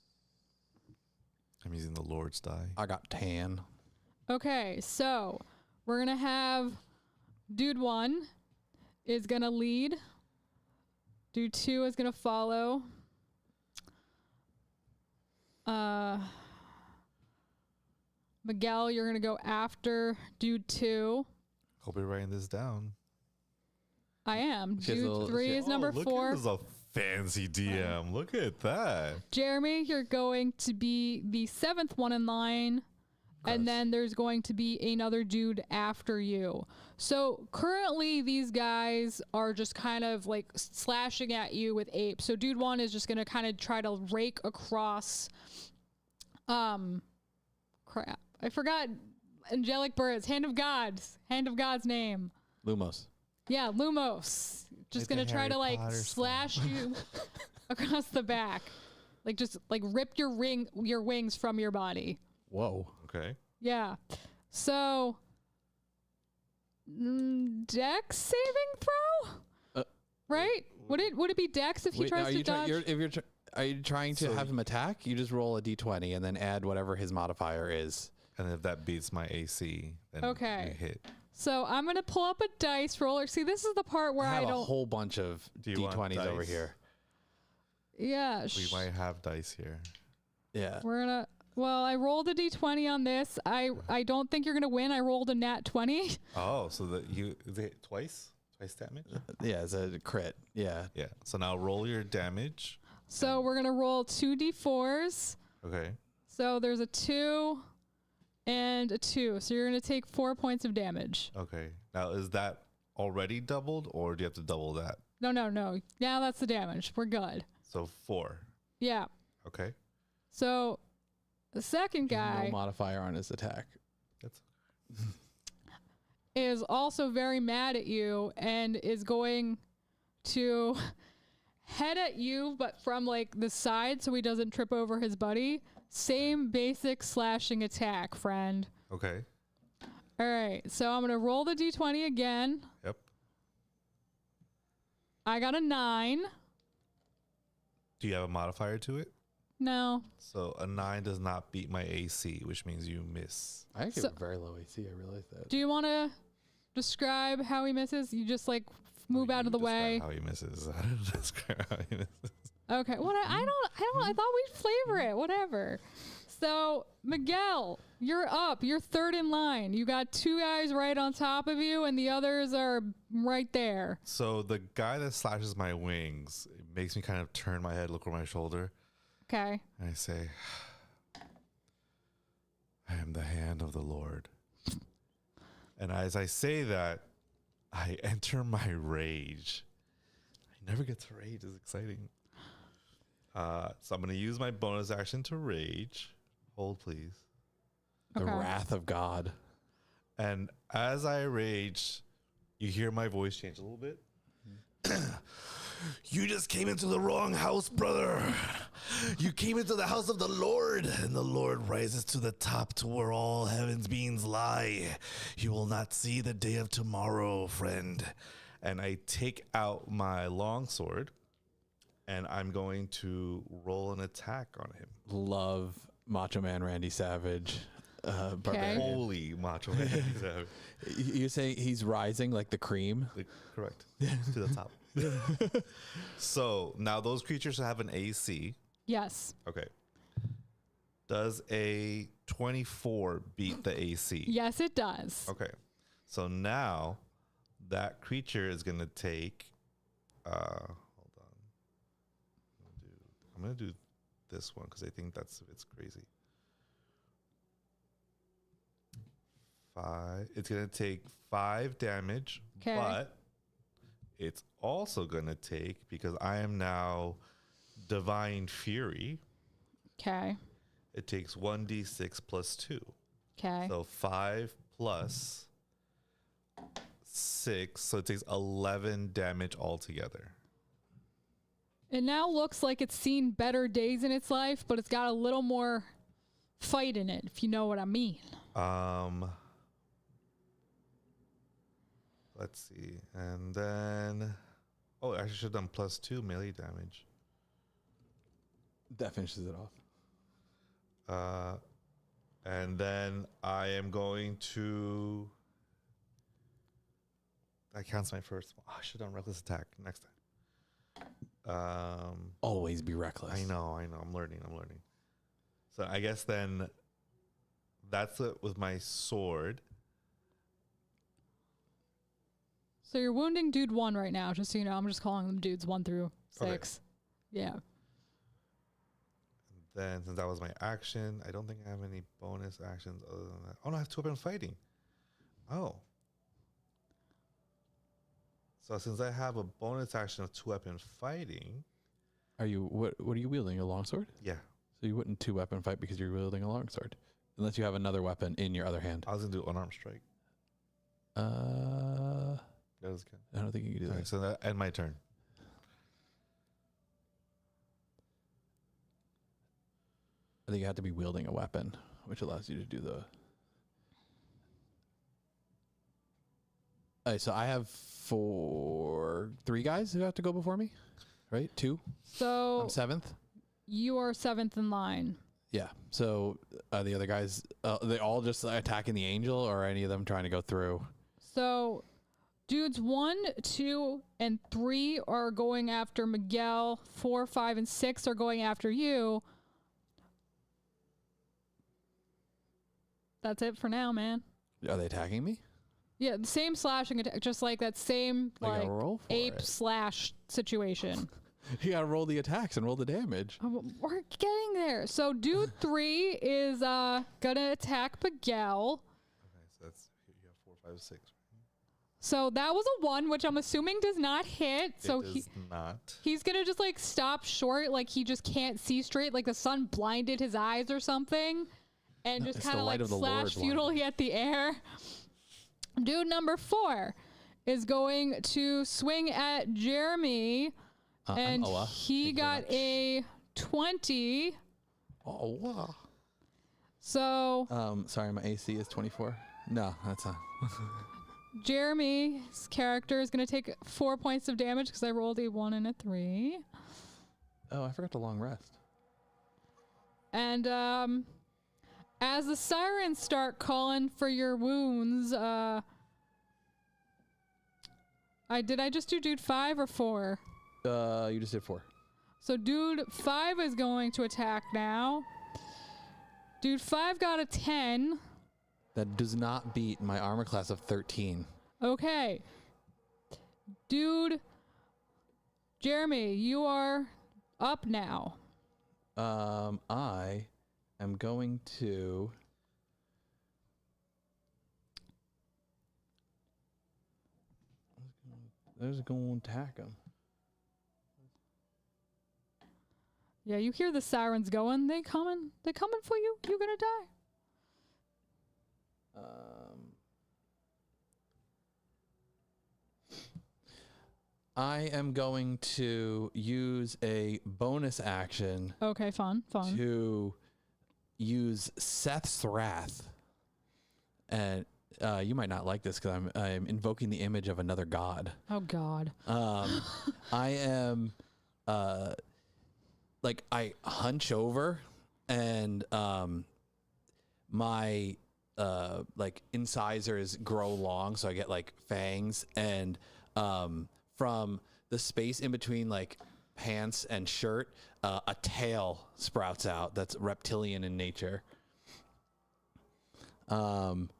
I'm using the Lord's die. I got 10. Okay, so we're gonna have dude 1 is gonna lead. Dude 2 is gonna follow. Miguel, you're gonna go after dude 2. Hope you're writing this down. I am. She has a Dude little- 3 is number look 4. There's a Fancy DM. Look at that. Jeremy, you're going to be the 7th one in line. And then there's going to be another dude after you. So currently these guys are just kind of like slashing at you with apes. So dude 1 is just going to kind of try to rake across, crap. I forgot angelic birds. Hand of God's name. Lumos. Yeah, Lumos. Just Like going to try to like Potter slash you across the back. Like just like rip your wings from your body. Whoa. Okay. Yeah. So, Dex saving throw? Right? Would it be Dex if he tries to dodge? Are you trying to have him attack? You just roll a d20 and then add whatever his modifier is. And if that beats my AC, then Okay. you hit. So I'm going to pull up a dice roller. See, this is the part where I I have don't... a whole bunch of d20s over here. Yeah. We might have dice here. Yeah. We're going to... Well, I rolled a d20 on this. I don't think you're going to win. I rolled a nat 20. Oh, so that you is it twice? Twice damage? Yeah, it's a crit. Yeah. Yeah. So now roll your damage. So we're going to roll 2 d4s. Okay. So there's a 2 and a 2. So you're going to take 4 points of damage. Okay. Now is that already doubled or do you have to double that? No. Now that's the damage. We're good. So 4. Yeah. Okay. So the second guy No modifier on his attack. That's is also very mad at you and is going to head at you, but from like the side so he doesn't trip over his buddy. Same basic slashing attack, friend. okay. All right. So I'm going to roll the d20 again. Yep. I got a 9. Do you have a modifier to it? No. So a 9 does not beat my AC, which means you miss. I think it was very low AC. I realized that. Do you want to describe how he misses? You just like move out of the way. How he misses. I don't describe how he misses. Okay. What I thought we'd flavor it. Whatever. So Miguel, you're up. You're third in line. You got 2 guys right on top of you, and the others are right there. So the guy that slashes my wings, it makes me kind of turn my head, look over my shoulder. Okay. And I say, I am the hand of the Lord. And as I say that, I enter my rage. I never get to rage. It's exciting. So I'm going to use my bonus action to rage. Hold, please. The Okay. wrath of God. And as I rage, you hear my voice change a little bit. You just came into the wrong house, brother. You came into the house of the Lord, and the Lord rises to the top to where all heaven's beings lie. You will not see the day of tomorrow, friend. And I take out my longsword, and I'm going to roll an attack on him. Love Macho Man Randy Savage. Barbarian. Holy macho man. You say he's rising like the cream? Correct. To the top. So now those creatures have an AC. Yes. Okay. Does a 24 beat the AC? Yes, it does. Okay. So now that creature is going to take, hold on. I'm going to do this one because I think it's crazy. 5. It's going to take 5 damage, Okay. but it's also going to take, because I am now Divine Fury, Okay. it takes 1d6 plus 2. Okay. So 5 plus 6, so it takes 11 damage altogether. It now looks like it's seen better days in its life, but it's got a little more fight in it, if you know what I mean. Let's see. And then, oh, I actually should have done plus 2 melee damage. That finishes it off. And then I am going to, that counts my first one. Oh, I should have done reckless attack next time. Always be reckless. I know. I'm learning. So I guess then that's it with my sword. So you're wounding dude 1 right now, just so you know. I'm just calling them dudes 1 through 6. Yeah. Then, since that was my action, I don't think I have any bonus actions other than that. Oh, no, I have 2-weapon fighting. Oh. So since I have a bonus action of 2-weapon fighting. Are you, what are you wielding? A longsword? Yeah. So you wouldn't 2-weapon fight because you're wielding a longsword. Unless you have another weapon in your other hand. I was going to do unarmed strike. That was good. I don't think you can do that. So that end my turn. I think you have to be wielding a weapon, which allows you to do the... All right, so I have 3 guys who have to go before me, right? 2? So I'm 7th? you are 7th in line. Yeah. So the other guys, they all just attacking the angel, or any of them trying to go through? So dudes 1, 2, and 3 are going after Miguel. 4, 5, and 6 are going after you. That's it for now, man. Are they attacking me? Yeah, the same slashing attack, just like that same I gotta roll for ape it. slash situation. You gotta roll the attacks and roll the damage. We're getting there. So dude 3 is gonna attack Miguel. Okay, so that's, you have 4, 5, 6. So that was a 1, which I'm assuming does not hit. So It does not. he's gonna just like stop short, like he just can't see straight, like the sun blinded his eyes or something, and just It's kind the of light like of the slash Lord futilely at the air. Dude number 4 is going to swing at Jeremy, and Oa. he Thank you very got much. a 20. Oh, wow. So Sorry, my AC is 24. No, that's not. Jeremy's character is going to take 4 points of damage because I rolled a 1 and a 3. Oh, I forgot to long rest. And as the sirens start calling for your wounds, did I just do dude 5 or 4? You just did 4. So dude 5 is going to attack now. Dude 5 got a 10. That does not beat my armor class of 13. Okay. Dude Jeremy, you are up now. I am going to... I was going to attack him. Yeah, you hear the sirens going. They coming for you. You're gonna die. I am going to use a bonus action Okay, fun. to use Seth's Wrath. And you might not like this because I'm invoking the image of another god. Oh God. I am like I hunch over and my like incisors grow long, so I get like fangs, and from the space in between like pants and shirt, a tail sprouts out that's reptilian in nature. And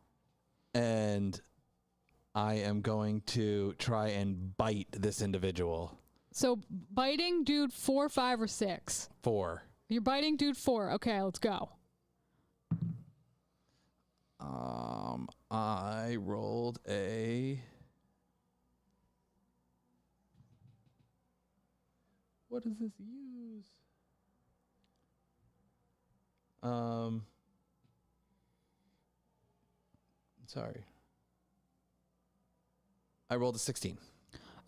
I am going to try and bite this individual. So biting dude 4, 5, or 6. 4. You're biting dude 4. Okay, let's go. I rolled a... What does this use? Sorry. I rolled a 16.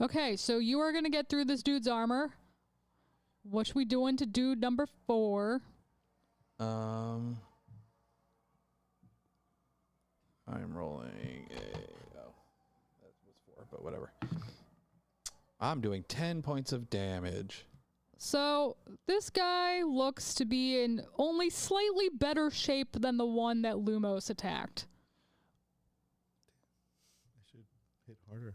Okay, so you are gonna get through this dude's armor. What should we doing to dude number 4? I'm rolling a... Oh, that was 4, but whatever. I'm doing 10 points of damage. So this guy looks to be in only slightly better shape than the one that Lumos attacked. I should hit harder.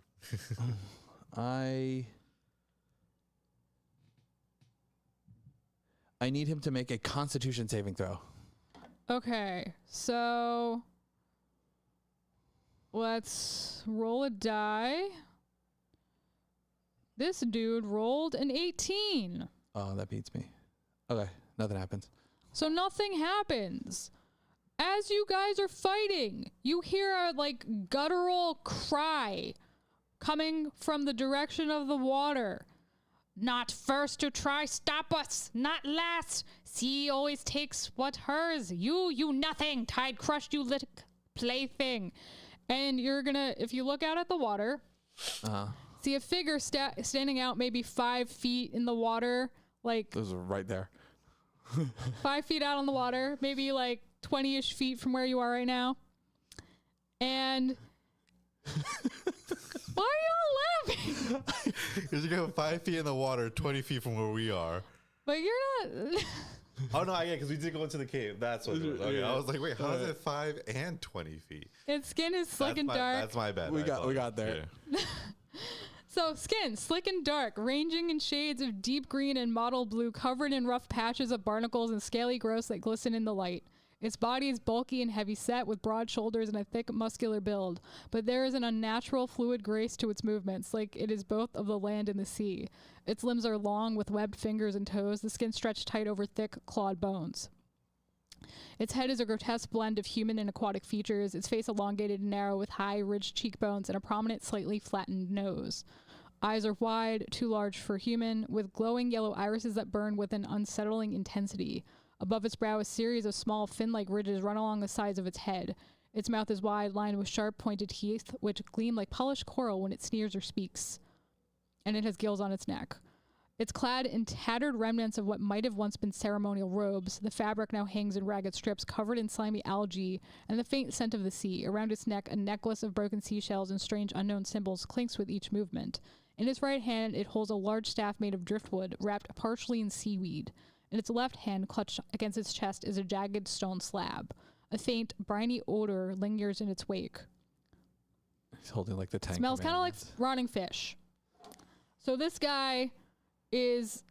I need him to make a Constitution saving throw. Okay, so let's roll a die. This dude rolled an 18. Oh, that beats me. Okay, nothing happens. So nothing happens. As you guys are fighting, you hear a like guttural cry coming from the direction of the water. Not first to try stop us, not last. Sea always takes what hers. You nothing. Tide crushed you, little plaything. And you're gonna, if you look out at the water, see a figure standing out maybe 5 feet in the water. Like, those are right there. 5 feet out on the water, maybe like 20-ish feet from where you are right now. And why are y'all laughing? Because you go 5 feet in the water, 20 feet from where we are. But you're not. Oh, no, yeah, because we did go into the cave. That's what it was. Okay, I was like, wait, how is it 5 and 20 feet? Its skin is slick and dark. That's my bad. We got there. Yeah. So, skin, slick and dark, ranging in shades of deep green and mottled blue, covered in rough patches of barnacles and scaly growths that glisten in the light. Its body is bulky and heavy set, with broad shoulders and a thick, muscular build. But there is an unnatural, fluid grace to its movements, like it is both of the land and the sea. Its limbs are long, with webbed fingers and toes, the skin stretched tight over thick, clawed bones. Its head is a grotesque blend of human and aquatic features, its face elongated and narrow with high, ridged cheekbones and a prominent, slightly flattened nose. Eyes are wide, too large for human, with glowing yellow irises that burn with an unsettling intensity. Above its brow, a series of small, fin-like ridges run along the sides of its head. Its mouth is wide, lined with sharp, pointed teeth, which gleam like polished coral when it sneers or speaks. And it has gills on its neck. It's clad in tattered remnants of what might have once been ceremonial robes. The fabric now hangs in ragged strips covered in slimy algae and the faint scent of the sea. Around its neck, a necklace of broken seashells and strange unknown symbols clinks with each movement. In its right hand, it holds a large staff made of driftwood, wrapped partially in seaweed. In its left hand, clutched against its chest, is a jagged stone slab. A faint, briny odor lingers in its wake. He's holding like the tank. Smells kind of like rotting fish. So this guy is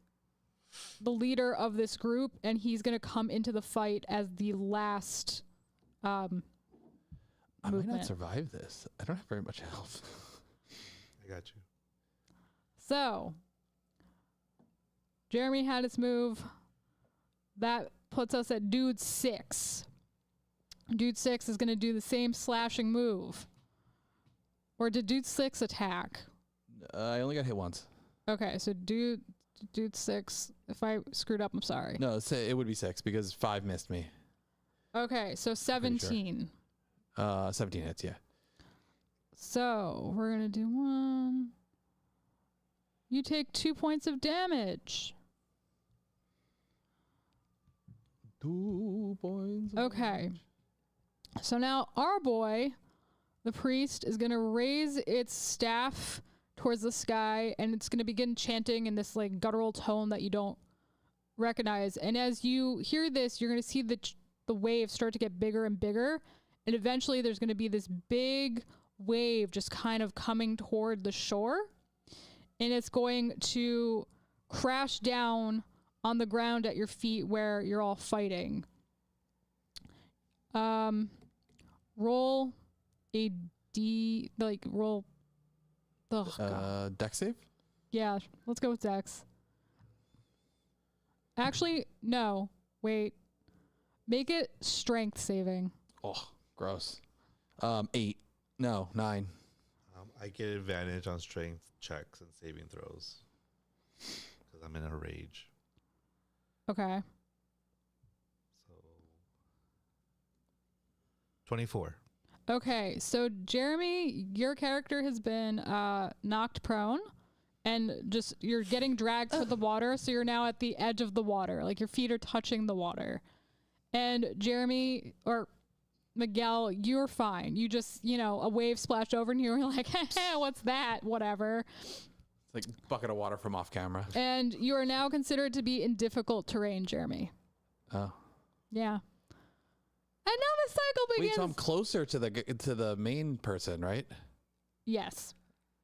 the leader of this group, and he's going to come into the fight as the last I might movement. not survive this. I don't have very much health. I got you. So, Jeremy had his move. That puts us at Dude 6. Dude 6 is going to do the same slashing move. Or did Dude 6 attack? I only got hit once. Okay, so Dude 6, if I screwed up, I'm sorry. No, it would be 6 because 5 missed me. Okay, so 17. 17 hits, yeah. So, we're going to do 1. You take 2 points of damage. 2 points. Okay. So now our boy, the priest, is going to raise its staff towards the sky, and it's going to begin chanting in this like guttural tone that you don't recognize. And as you hear this, you're going to see the waves start to get bigger and bigger, and eventually there's going to be this big wave just kind of coming toward the shore, and it's going to crash down on the ground at your feet where you're all fighting. Roll a D, like roll. Dex save? Yeah, let's go with Dex. Actually, no. Wait. Make it strength saving. Oh, gross. 8. No, 9. I get advantage on strength checks and saving throws because I'm in a rage. Okay. So 24. Okay, so Jeremy, your character has been knocked prone, and just you're getting dragged to the water, so you're now at the edge of the water, like your feet are touching the water. And Jeremy, or Miguel, you're fine. You just, a wave splashed over and you were like, hey, what's that? Whatever. It's like a bucket of water from off camera. And you are now considered to be in difficult terrain, Jeremy. Oh. Yeah. And now the cycle begins. Wait, so I'm closer to the main person, right? Yes.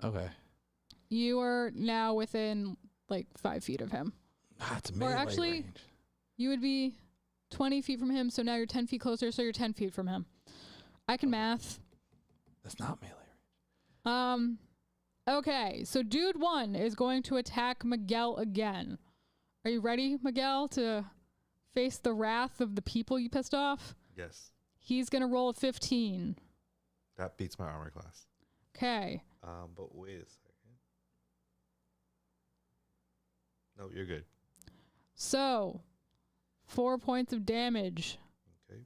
Okay. You are now within like 5 feet of him. That's melee Or actually, range. you would be 20 feet from him, so now you're 10 feet closer, so you're 10 feet from him. I can math. That's not melee range. Okay, so dude 1 is going to attack Miguel again. Are you ready, Miguel, to face the wrath of the people you pissed off? Yes. He's going to roll a 15. That beats my armor class. Okay. But wait a second. No, you're good. So, 4 points of damage. Okay.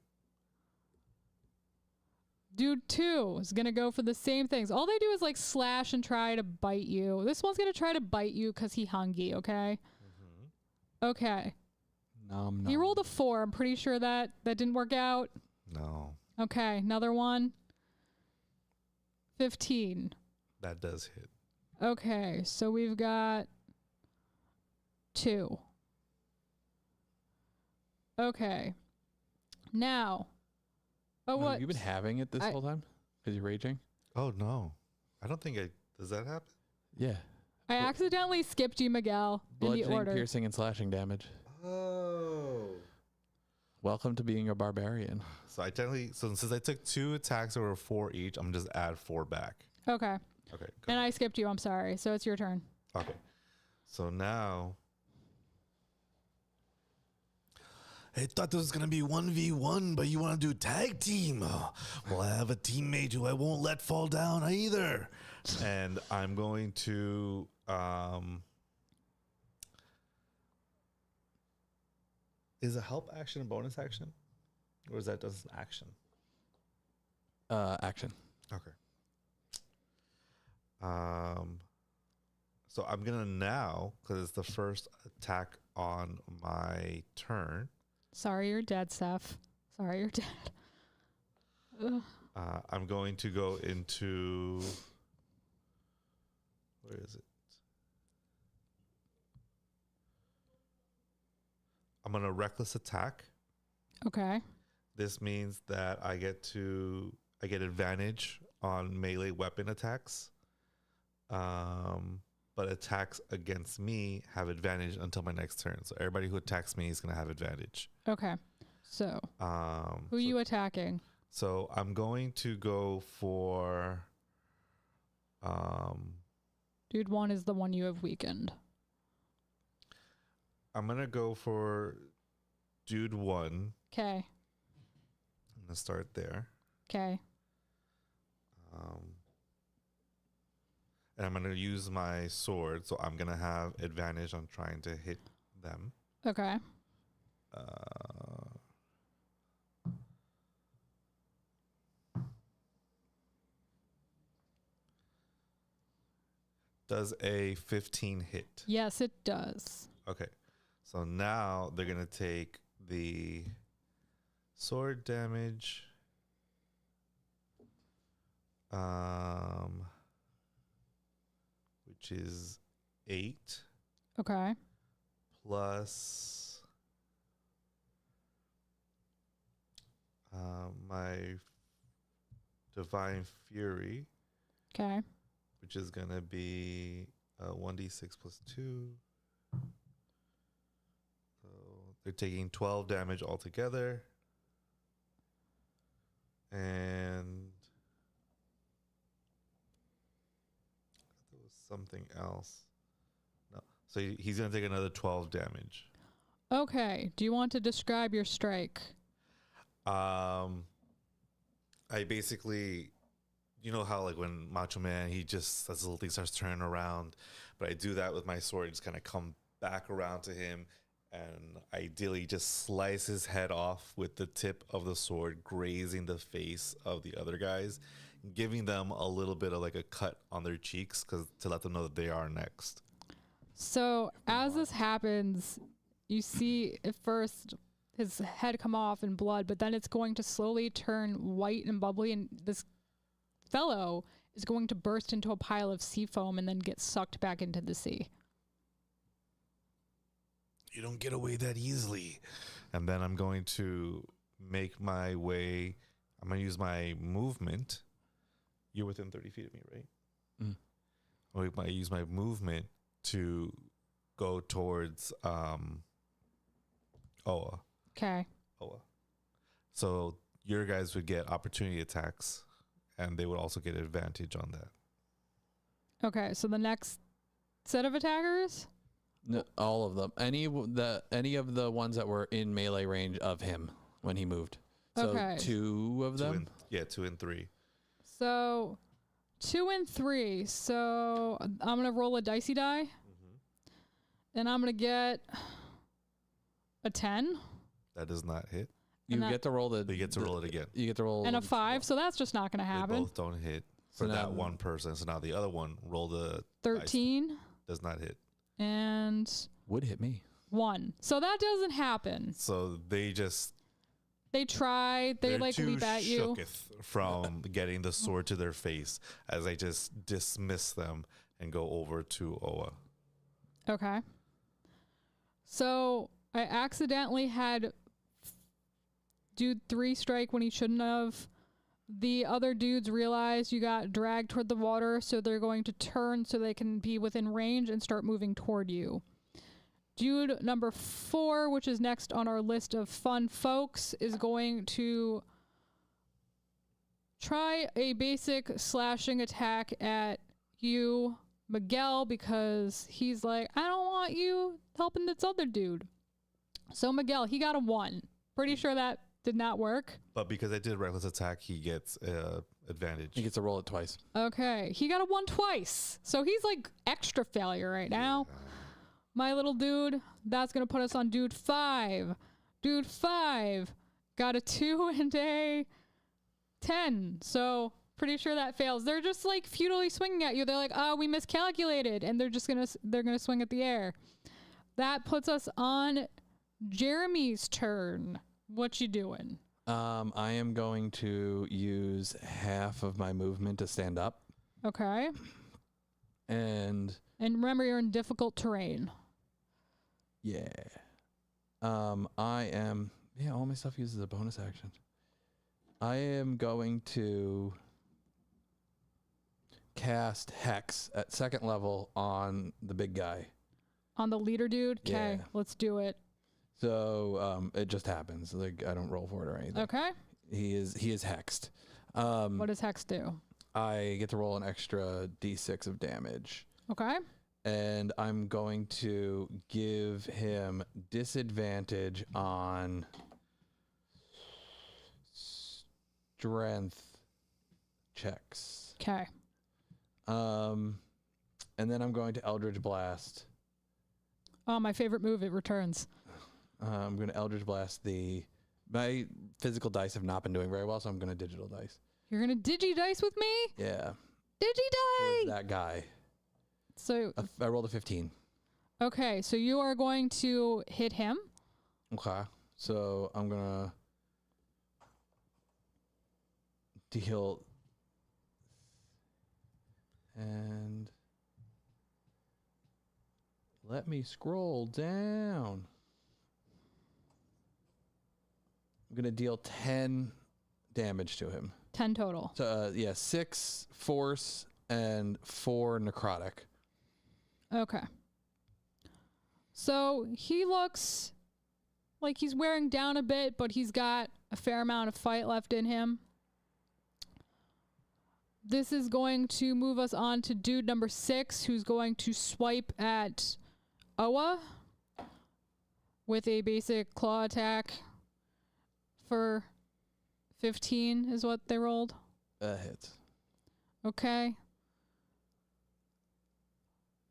Dude 2 is going to go for the same things. All they do is like slash and try to bite you. This one's going to try to bite you because he hungry, okay? Okay. Nom, nom. He rolled a 4. I'm pretty sure that didn't work out. No. Okay, another one. 15. That does hit. Okay, so we've got 2. Okay. Now. Oh, No, what? you've been having it this whole time? Because you're raging? Oh, no. I don't think does that happen? Yeah. I accidentally skipped you, Miguel, in the Bludgeoning, order. piercing, and slashing damage. Oh. Welcome to being a barbarian. So since I took 2 attacks over 4 each, I'm just add 4 back. Okay. Okay. And I skipped you. I'm sorry. So it's your turn. Okay. So now. I thought this was going to be 1v1, but you want to do tag team. Well, I have a teammate who I won't let fall down either. And I'm going to is a help action a bonus action? Or is that just an action? Action. Okay. So I'm gonna now, because it's the first attack on my turn. Sorry, you're dead, Steph. Sorry, you're dead. Ugh. I'm going to go into, where is it? I'm gonna reckless attack. Okay. This means that I get advantage on melee weapon attacks. But attacks against me have advantage until my next turn. So everybody who attacks me is going to have advantage. Okay. So, who are you attacking? So I'm going to go for Dude 1 is the one you have weakened. I'm going to go for dude 1. Okay. I'm going to start there. Okay. And I'm going to use my sword, so I'm going to have advantage on trying to hit them. Okay. Does a 15 hit? Yes, it does. Okay. So now they're going to take the sword damage. Which is 8. Okay. Plus my divine fury. Okay. Which is going to be 1d6 plus 2. So they're taking 12 damage altogether. And there was something else. No. So he's going to take another 12 damage. Okay. Do you want to describe your strike? I basically, you know how like when Macho Man, he just, as the little thing starts turning around, but I do that with my sword, just kind of come back around to him and ideally just slice his head off with the tip of the sword, grazing the face of the other guys, giving them a little bit of like a cut on their cheeks to let them know that they are next. So as this happens, you see at first his head come off in blood, but then it's going to slowly turn white and bubbly, and this fellow is going to burst into a pile of sea foam and then get sucked back into the sea. You don't get away that easily. And then I'm going to make my way. I'm going to use my movement. You're within 30 feet of me, right? I use my movement to go towards Oa. Okay. Oa. So your guys would get opportunity attacks, and they would also get advantage on that. Okay, so the next set of attackers? No, all of them. Any of the ones that were in melee range of him when he moved. So Okay. 2 of them? 2 and 3. So 2 and 3. So I'm going to roll a dicey die. And I'm going to get a 10. That does not hit. You get to roll You get to roll it again. You get to roll. And a 5, so that's just not going to They happen. both don't hit for So that now- one person. So now the other one rolled a 13 dice. Does not hit. and would hit me. 1. So that doesn't happen. So they just They try, they they're like too leap at you. shooketh from getting the sword to their face as I just dismiss them and go over to Oa. Okay. So I accidentally had dude 3 strike when he shouldn't have. The other dudes realized you got dragged toward the water, so they're going to turn so they can be within range and start moving toward you. Dude number 4, which is next on our list of fun folks, is going to try a basic slashing attack at you, Miguel, because he's like, I don't want you helping this other dude. So Miguel, he got a 1. Pretty sure that did not work. But because I did reckless attack, he gets advantage. He gets to roll it twice. Okay, he got a 1 twice. So he's like extra failure right now. My little dude, that's going to put us on dude 5. Dude 5 got a 2 and a 10. So pretty sure that fails. They're just like futilely swinging at you. They're like, oh, we miscalculated. And they're going to swing at the air. That puts us on Jeremy's turn. What you doing? I am going to use half of my movement to stand up. Okay. And remember, you're in difficult terrain. yeah. All my stuff uses a bonus action. I am going to cast Hex at 2nd level on the big guy. On the leader dude? Okay, Yeah. let's do it. So it just happens. Like I don't roll for it or anything. Okay. He is hexed. What does Hex do? I get to roll an extra d6 of damage. Okay. And I'm going to give him disadvantage on strength checks. Okay. And then I'm going to Eldritch Blast. Oh, my favorite move, it returns. I'm going to Eldritch Blast my physical dice have not been doing very well, so I'm going to digital dice. You're going to digi-dice with me? Yeah. Digi-dice! That guy. So, I rolled a 15. okay, so you are going to hit him. Okay. So I'm going to deal. And let me scroll down. I'm going to deal 10 damage to him. 10 total. So, 6 force and 4 necrotic. Okay. So he looks like he's wearing down a bit, but he's got a fair amount of fight left in him. This is going to move us on to dude number 6, who's going to swipe at Oa with a basic claw attack for 15 is what they rolled. Hits. Okay.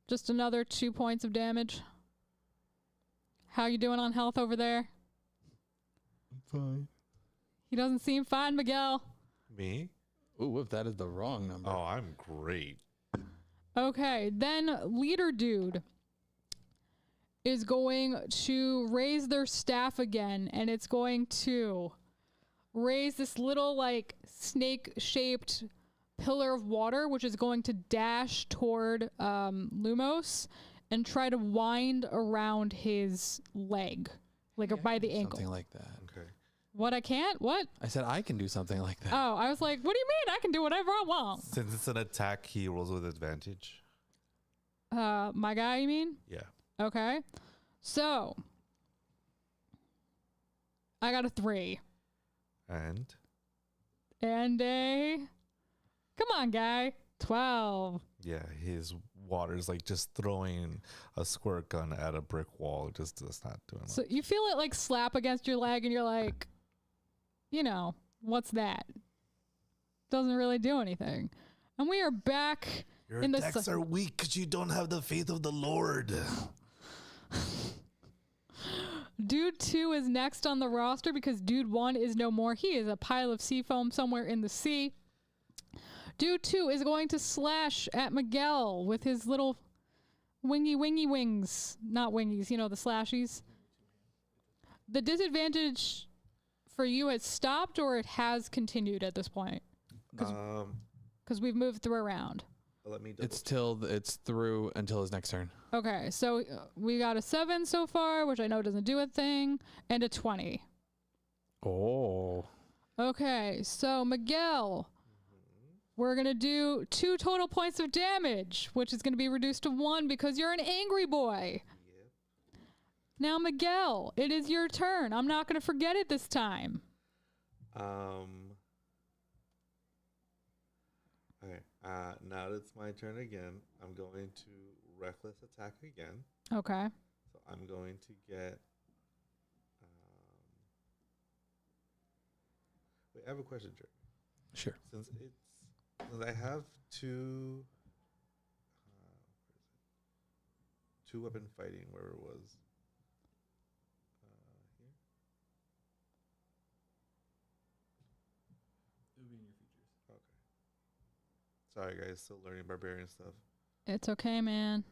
Just another 2 points of damage. How you doing on health over there? I'm fine. He doesn't seem fine, Miguel. Me? Ooh, if that is the wrong number. Oh, I'm great. Okay, then leader dude is going to raise their staff again, and it's going to raise this little like snake-shaped pillar of water, which is going to dash toward Lumos and try to wind around his leg, like by the ankle. Something like that. Okay. What, I can't? What? I said I can do something like that. Oh, I was like, what do you mean? I can do whatever I want. Since it's an attack, he rolls with advantage. My guy, you mean? Yeah. Okay. So, I got a 3. And And a... Come on, guy. 12. Yeah, his water is like just throwing a squirt gun at a brick wall. It just does not do it. So you feel it like slap against your leg and you're like, you know, what's that? Doesn't really do anything. And we are back. Your attacks are weak because you don't have the faith of the Lord. Dude 2 is next on the roster because Dude 1 is no more. He is a pile of sea foam somewhere in the sea. Dude 2 is going to slash at Miguel with his little wingy wings. Not wingies, you know, the slashies. The disadvantage for you has stopped or it has continued at this point? Because we've moved through a round. It's through until his next turn. Okay, so we got a 7 so far, which I know doesn't do a thing, and a 20. Oh. Okay, so Miguel, we're going to do 2 total points of damage, which is going to be reduced to 1 because you're an angry boy. Yep. Now, Miguel, it is your turn. I'm not going to forget it this time. Okay, now that it's my turn again, I'm going to reckless attack again. Okay. So I'm going to get... wait, I have a question, Jerry. Sure. Since I have 2 weapon fighting, where it was here. It would be in your features. Okay. Sorry, guys, still learning barbarian stuff. It's okay, man.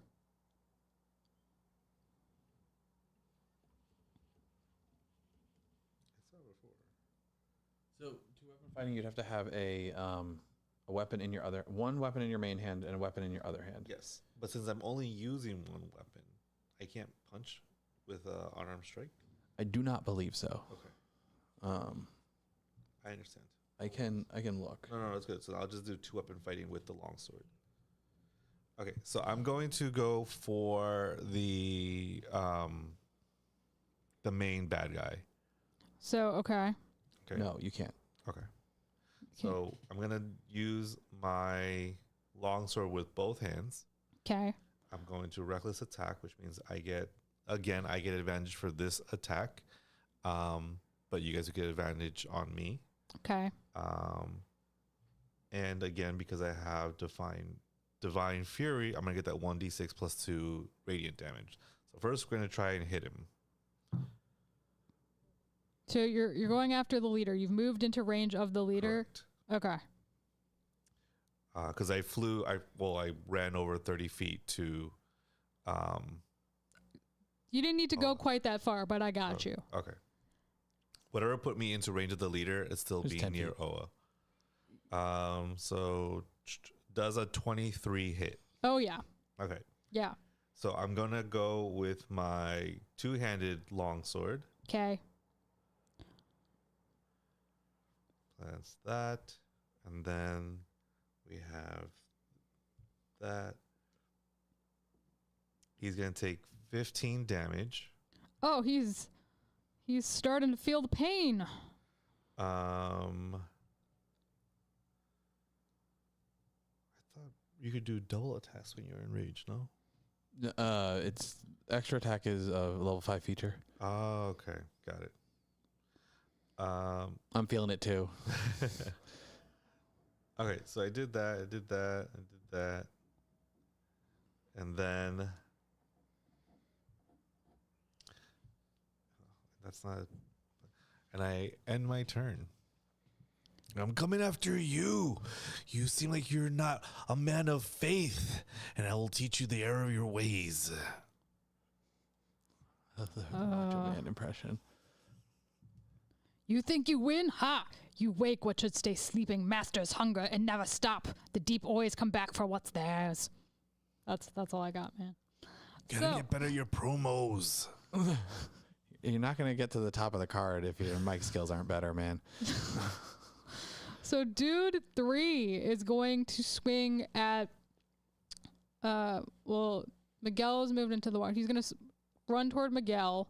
I saw it before. So 2 weapon fighting, you'd have to have a weapon in your one weapon in your main hand and a weapon in your other hand. Yes, but since I'm only using 1 weapon, I can't punch with unarmed strike. I do not believe so. Okay. I understand. I can look. No, that's good. So I'll just do 2 weapon fighting with the longsword. Okay, so I'm going to go for the main bad guy. So, okay. No, you can't. Okay. So I'm gonna use my longsword with both hands. Okay. I'm going to reckless attack, which means I get advantage for this attack, but you guys will get advantage on me. Okay. And again, because I have divine fury, I'm gonna get that 1d6 plus 2 radiant damage. So first, we're gonna try and hit him. So you're going after the leader. You've moved into range of the leader. Correct. Okay. Because I ran over 30 feet to. You didn't need to go quite that far, but I got you. Okay. Whatever put me into range of the leader, it's still being near Oa. So does a 23 hit? Oh yeah. Okay. Yeah. So I'm gonna go with my 2-handed longsword. Okay. That's that, and then we have that. He's gonna take 15 damage. Oh, he's starting to feel the pain. I thought you could do double attacks when you're in rage, no? It's extra attack is a level 5 feature. Oh, okay, got it. I'm feeling it too. Okay, so I did that, and then that's not. And I end my turn. I'm coming after you. You seem like you're not a man of faith, and I will teach you the error of your ways. That's the Macho Man impression. You think you win? Ha! You wake what should stay sleeping, masters hunger and never stop. The deep always come back for what's theirs. That's all I got, man. Gotta get better at your promos. You're not gonna get to the top of the card if your mic skills aren't better, man. So Dude 3 is going to swing at Miguel is moved into the water. He's gonna run toward Miguel,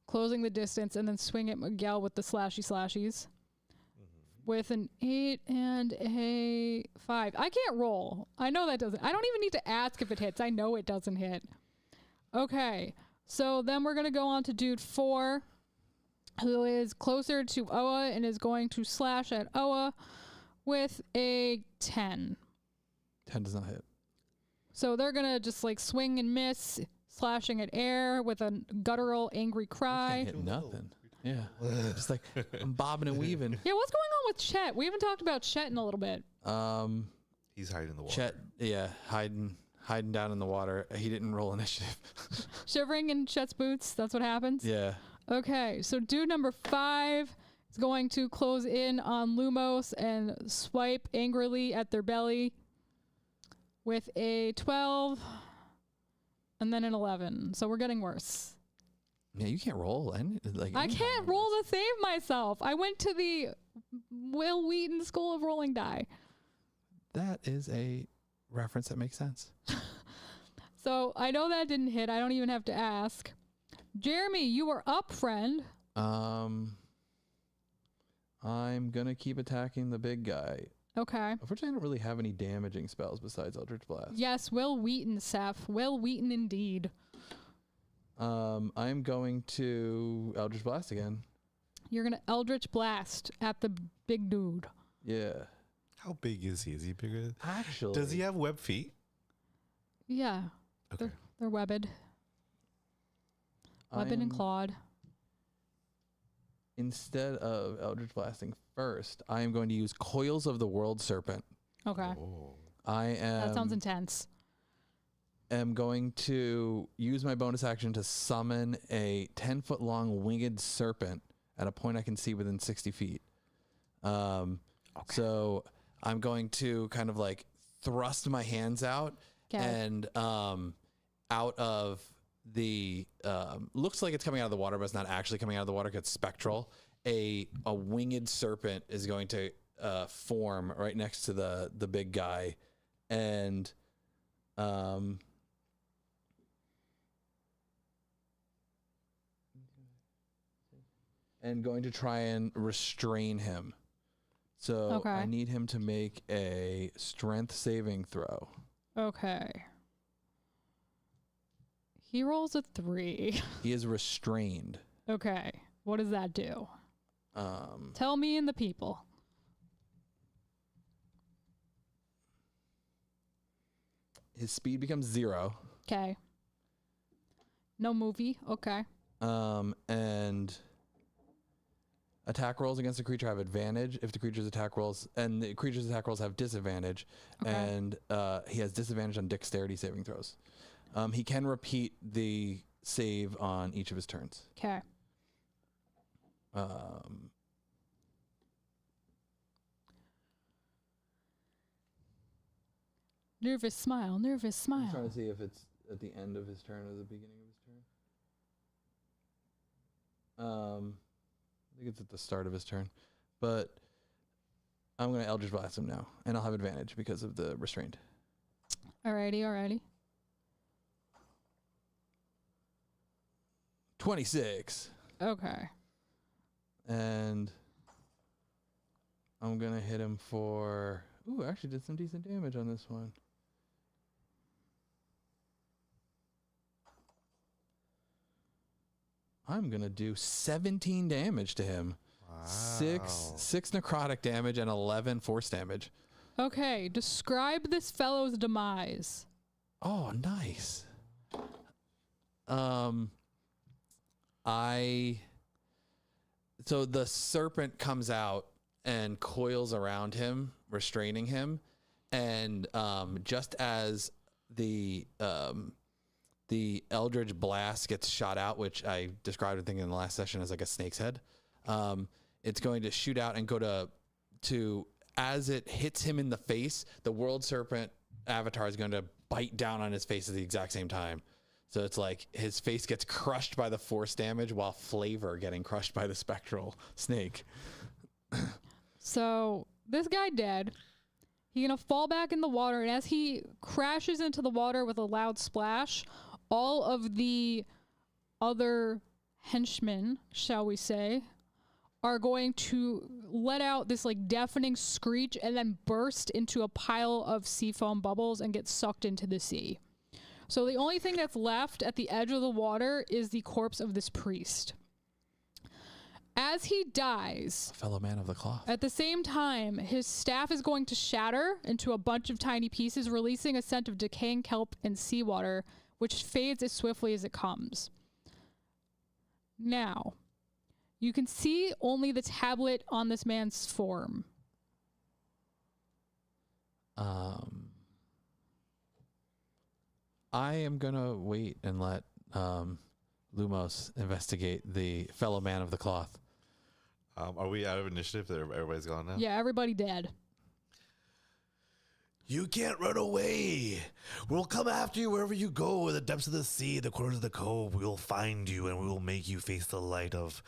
closing the distance, and then swing at Miguel with the slashies. with an 8 and a 5. I can't roll. I know that doesn't. I don't even need to ask if it hits. I know it doesn't hit. Okay. So then we're going to go on to dude 4, who is closer to Oa and is going to slash at Oa with a 10. 10 does not hit. So they're going to just like swing and miss, slashing at air with a guttural, angry cry. Hit nothing. Yeah. Just like I'm bobbing and weaving. Yeah, what's going on with Chet? We haven't talked about Chet in a little bit. He's hiding in the water. Chet, yeah, hiding down in the water. He didn't roll initiative. Shivering in Chet's boots. That's what happens. Yeah. Okay, so dude number 5 is going to close in on Lumos and swipe angrily at their belly with a 12 and then an 11. So we're getting worse. Yeah, you can't roll. I can't roll to save myself. I went to the Will Wheaton School of Rolling Die. That is a reference that makes sense. So I know that didn't hit. I don't even have to ask. Jeremy, you were up, friend. I'm gonna keep attacking the big guy. Okay. Unfortunately, I don't really have any damaging spells besides Eldritch Blast. Yes, Will Wheaton, Seth. Will Wheaton indeed. I'm going to Eldritch Blast again. You're going to Eldritch Blast at the big dude. Yeah. How big is he? Is he bigger? Actually. Does he have web feet? Yeah. Okay. They're webbed. Webbed and clawed. Instead of Eldritch Blasting first, I am going to use Coils of the World Serpent. Okay. Oh. That sounds intense. Am going to use my bonus action to summon a 10-foot long winged serpent at a point I can see within 60 feet. So I'm going to kind of like thrust my hands out and out of the looks like it's coming out of the water, but it's not actually coming out of the water because it's spectral. A winged serpent is going to form right next to the big guy, and going to try and restrain him. So I need him to make a strength saving throw. Okay. He rolls a 3. He is restrained. Okay. What does that do? Tell me and the people. His speed becomes 0. Okay. No movie. Okay. And attack rolls against the creature have advantage if the creature's attack rolls, and the creature's attack rolls have disadvantage. Okay. And he has disadvantage on dexterity saving throws. He can repeat the save on each of his turns. Okay. Nervous smile, nervous smile. I'm trying to see if it's at the end of his turn or the beginning of his turn. I think it's at the start of his turn, but I'm going to Eldritch Blast him now, and I'll have advantage because of the restrained. Alrighty. 26. Okay. And I'm going to hit him for... Ooh, I actually did some decent damage on this one. I'm going to do 17 damage to him. Wow. 6 necrotic damage and 11 force damage. Okay, describe this fellow's demise. Oh, nice. So the serpent comes out and coils around him, restraining him, and just as the Eldritch Blast gets shot out, which I described, I think, in the last session as like a snake's head, it's going to shoot out and go to as it hits him in the face, the World Serpent avatar is going to bite down on his face at the exact same time. So it's like his face gets crushed by the force damage while flavor getting crushed by the spectral snake. So this guy dead. He's going to fall back in the water, and as he crashes into the water with a loud splash, all of the other henchmen, shall we say, are going to let out this like deafening screech and then burst into a pile of sea foam bubbles and get sucked into the sea. So the only thing that's left at the edge of the water is the corpse of this priest. As he dies, A fellow man of the cloth. at the same time, his staff is going to shatter into a bunch of tiny pieces, releasing a scent of decaying kelp and seawater, which fades as swiftly as it comes. Now, you can see only the tablet on this man's form. I am gonna wait and let Lumos investigate the fellow man of the cloth. Are we out of initiative? Everybody's gone now? Yeah, everybody dead. You can't run away. We'll come after you wherever you go, in the depths of the sea, the corners of the cove. We will find you and we will make you face the light of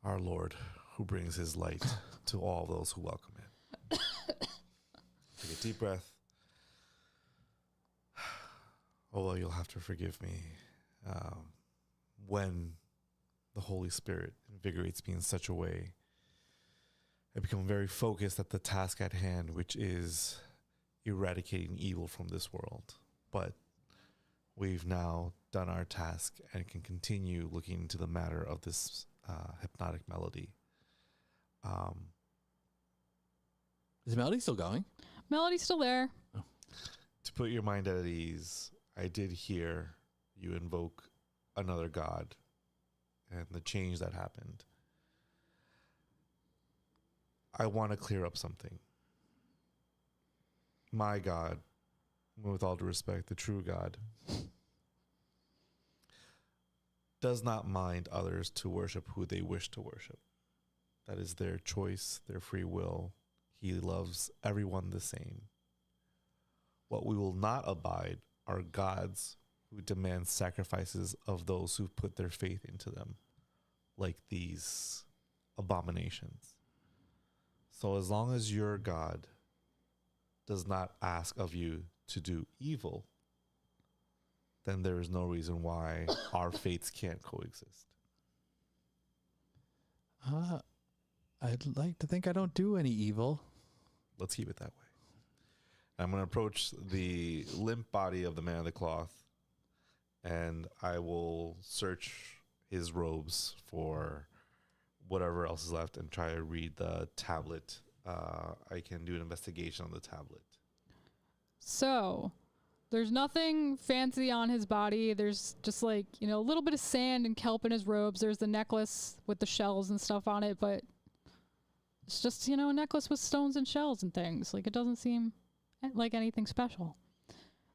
our Lord, who brings his light to all those who welcome him. Take a deep breath. Oh, well, you'll have to forgive me. When the Holy Spirit invigorates me in such a way, I become very focused at the task at hand, which is eradicating evil from this world. But we've now done our task and can continue looking into the matter of this hypnotic melody. Is the melody still going? Melody's still there. To put your mind at ease, I did hear you invoke another god and the change that happened. I want to clear up something. My God, with all due respect, the true God, does not mind others to worship who they wish to worship. That is their choice, their free will. He loves everyone the same. What we will not abide are gods who demand sacrifices of those who put their faith into them, like these abominations. So as long as your God does not ask of you to do evil, then there is no reason why our faiths can't coexist. I'd like to think I don't do any evil. Let's keep it that way. I'm going to approach the limp body of the man of the cloth, and I will search his robes for whatever else is left and try to read the tablet. I can do an investigation on the tablet. So, there's nothing fancy on his body. There's just like, you know, a little bit of sand and kelp in his robes. There's the necklace with the shells and stuff on it, but it's just, you know, a necklace with stones and shells and things. Like, it doesn't seem like anything special.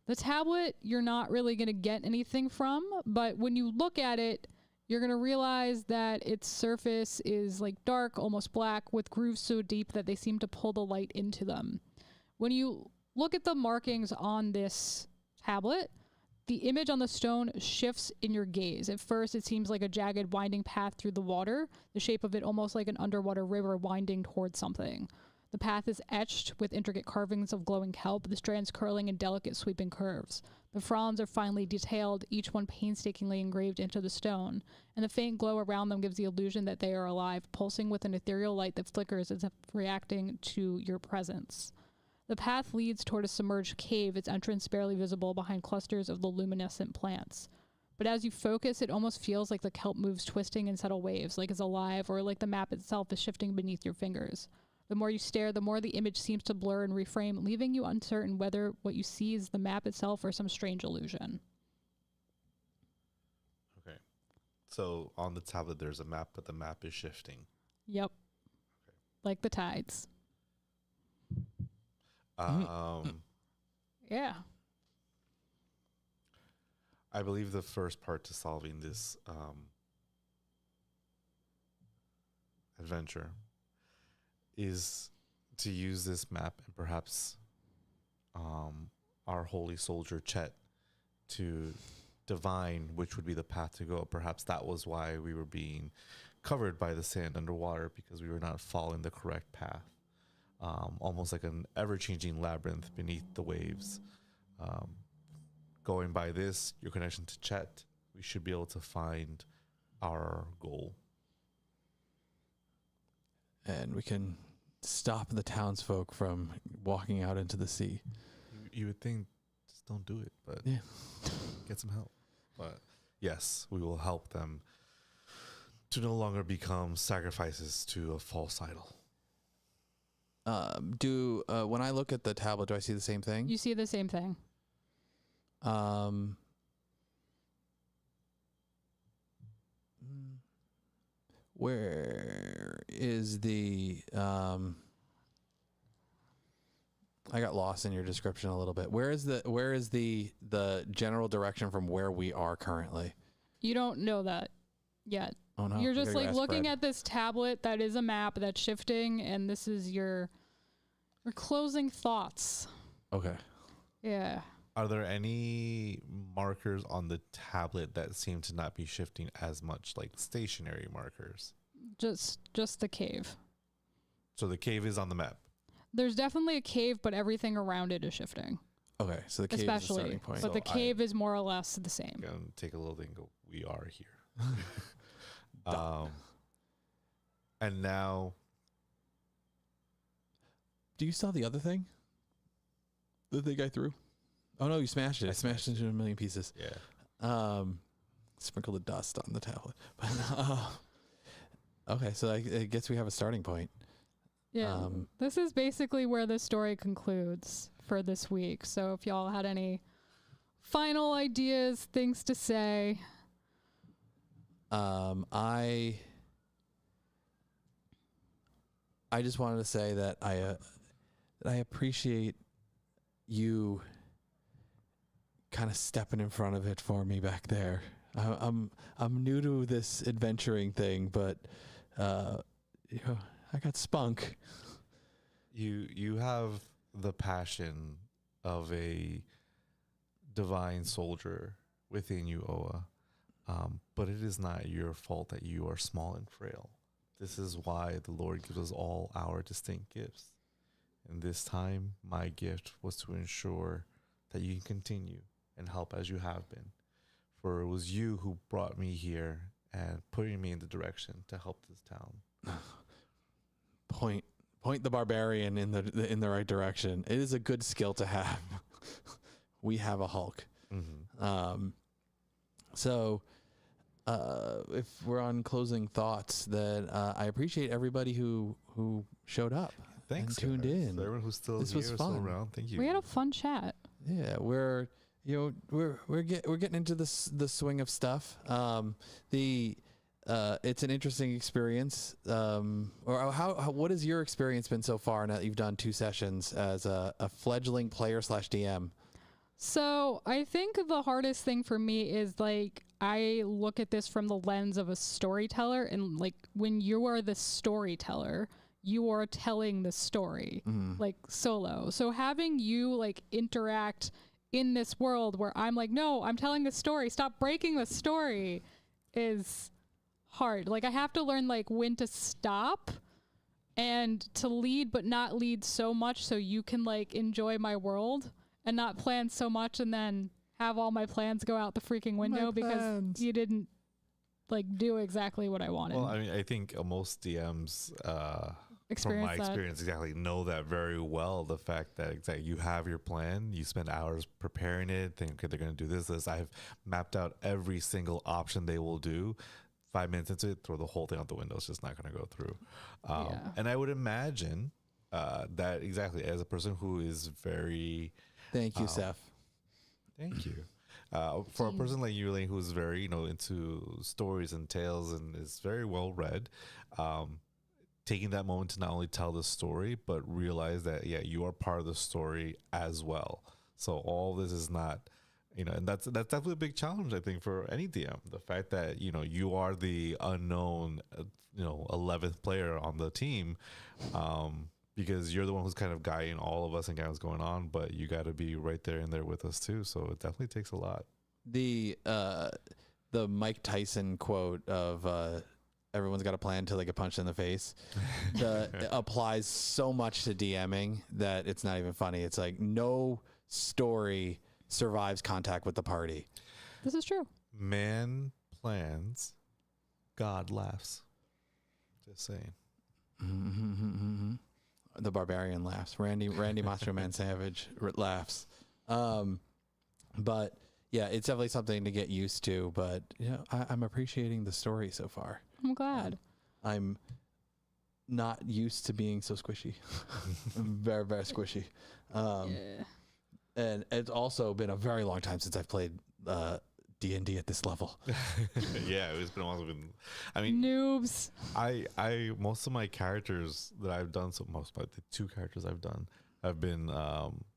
The tablet, you're not really going to get anything from, but when you look at it, you're going to realize that its surface is like dark, almost black, with grooves so deep that they seem to pull the light into them. When you look at the markings on this tablet, the image on the stone shifts in your gaze. At first, it seems like a jagged, winding path through the water, the shape of it almost like an underwater river winding towards something. The path is etched with intricate carvings of glowing kelp, the strands curling in delicate sweeping curves. The fronds are finely detailed, each one painstakingly engraved into the stone, and the faint glow around them gives the illusion that they are alive, pulsing with an ethereal light that flickers as if reacting to your presence. The path leads toward a submerged cave, its entrance barely visible behind clusters of the luminescent plants. But as you focus, it almost feels like the kelp moves twisting in subtle waves, like it's alive, or like the map itself is shifting beneath your fingers. The more you stare, the more the image seems to blur and reframe, leaving you uncertain whether what you see is the map itself or some strange illusion. Okay. So on the tablet, there's a map, but the map is shifting. Yep. Okay. Like the tides. Yeah. I believe the first part to solving this adventure is to use this map and perhaps our holy soldier Chet to divine which would be the path to go. Perhaps that was why we were being covered by the sand underwater, because we were not following the correct path. Almost like an ever-changing labyrinth beneath the waves. Going by this, your connection to Chet, we should be able to find our goal. and we can stop the townsfolk from walking out into the sea. You would think just don't do it, but Yeah. get some help. But yes, we will help them to no longer become sacrifices to a false idol. When I look at the tablet, do I see the same thing? You see the same thing. Where is the I got lost in your description a little bit. Where is the general direction from where we are currently? You don't know that yet. Oh no. You're just like looking at this tablet that is a map that's shifting, and this is your closing thoughts. Okay. Yeah. Are there any markers on the tablet that seem to not be shifting as much, like stationary markers? Just the cave. So the cave is on the map. There's definitely a cave, but everything around it is shifting. Okay, so the cave is the starting point. But the cave is more or less the same. Gonna take a little thing and go, we are here. And now, do you sell the other thing? The thing I threw? Oh no, you smashed it. I smashed it into a million pieces. Yeah. Sprinkle the dust on the tablet. Okay, so I guess we have a starting point. Yeah. This is basically where the story concludes for this week. So if y'all had any final ideas, things to say. I just wanted to say that I appreciate you kind of stepping in front of it for me back there. I'm new to this adventuring thing, but I got spunk. You have the passion of a divine soldier within you, Oa. But it is not your fault that you are small and frail. This is why the Lord gives us all our distinct gifts. And this time, my gift was to ensure that you can continue and help as you have been. For it was you who brought me here and putting me in the direction to help this town. Point the barbarian in the right direction. It is a good skill to have. We have a Hulk. Mm-hmm. So if we're on closing thoughts, then I appreciate everybody who showed up. Thanks, and tuned in. So everyone who's still This here, was still fun. around. Thank you. We had a fun chat. Yeah, we're getting into the swing of stuff. It's an interesting experience. What has your experience been so far now that you've done 2 sessions as a fledgling player / DM? So I think the hardest thing for me is like I look at this from the lens of a storyteller, and like when you are the storyteller, you are telling the story like solo. So having you like interact in this world where I'm like, no, I'm telling the story, stop breaking the story, is hard. Like I have to learn like when to stop and to lead, but not lead so much so you can like enjoy my world, and not plan so much and then have all my plans go out the freaking window because you didn't like do exactly what I wanted. Well, I mean, I think most DMs, from my experience, exactly know that very well. The fact that exactly you have your plan, you spend hours preparing it, think, okay, they're going to do this. I've mapped out every single option they will do. 5 minutes into it, throw the whole thing out the window. It's just not going to go through. And I would imagine that exactly as a person who is very... Thank you, Seth. Thank you. For a person like you, Elaine, who's very, into stories and tales and is very well read, taking that moment to not only tell the story, but realize that, you are part of the story as well. So all this is not, and that's definitely a big challenge, I think, for any DM. The fact that, you are the unknown, 11th player on the team, because you're the one who's kind of guiding all of us and what's going on, but you got to be right there in there with us too. So it definitely takes a lot. The Mike Tyson quote of everyone's got a plan until they get punched in the face applies so much to DMing that it's not even funny. It's like no story survives contact with the party. This is true. Man plans, God laughs. Just saying. The barbarian laughs. Randy Macho Man Savage laughs. But yeah, it's definitely something to get used to. But I'm appreciating the story so far. I'm glad. I'm not used to being so squishy. I'm very, very squishy. And it's also been a very long time since I've played D&D at this level. Yeah, it's been a while. I mean, noobs. I most of my characters that I've done, so most of the 2 characters I've done have been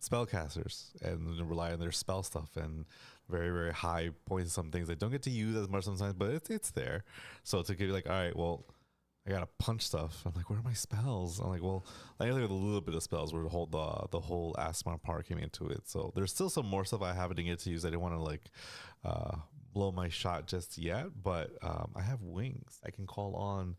spellcasters and rely on their spell stuff and very, very high points. Some things I don't get to use as much sometimes, but it's there. So to get like, all right, well, I gotta punch stuff. I'm like, where are my spells? I'm like, well, I only have a little bit of spells where the whole Asmar part came into it. So there's still some more stuff I haven't get to use. I didn't want to like blow my shot just yet, but I have wings. I can call on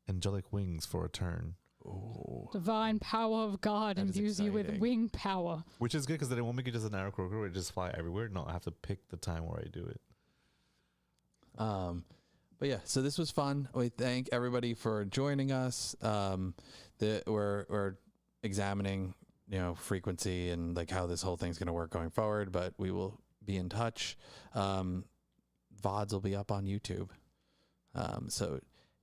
angelic wings for a turn. Oh, divine power of God imbues you with wing power, which is good because then it won't make it just an arrow croaker where it just fly everywhere. No, I have to pick the time where I do it. But yeah, so this was fun. We thank everybody for joining us. We're examining, frequency and like how this whole thing's going to work going forward, but we will be in touch. VODs will be up on YouTube. So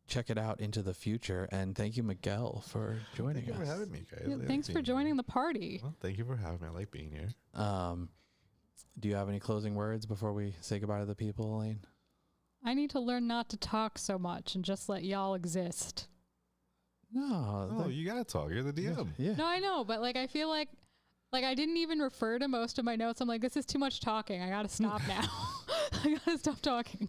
check it out into the future. And thank you, Miguel, for joining us. Thank you for having me, guys. Yeah, thanks for joining the party. Well, thank you for having me. I like being here. Do you have any closing words before we say goodbye to the people, Elaine? I need to learn not to talk so much and just let y'all exist. No, you gotta talk. You're the DM. Yeah. No, I know, but like I feel like I didn't even refer to most of my notes. I'm like, this is too much talking. I gotta stop now. I gotta stop talking.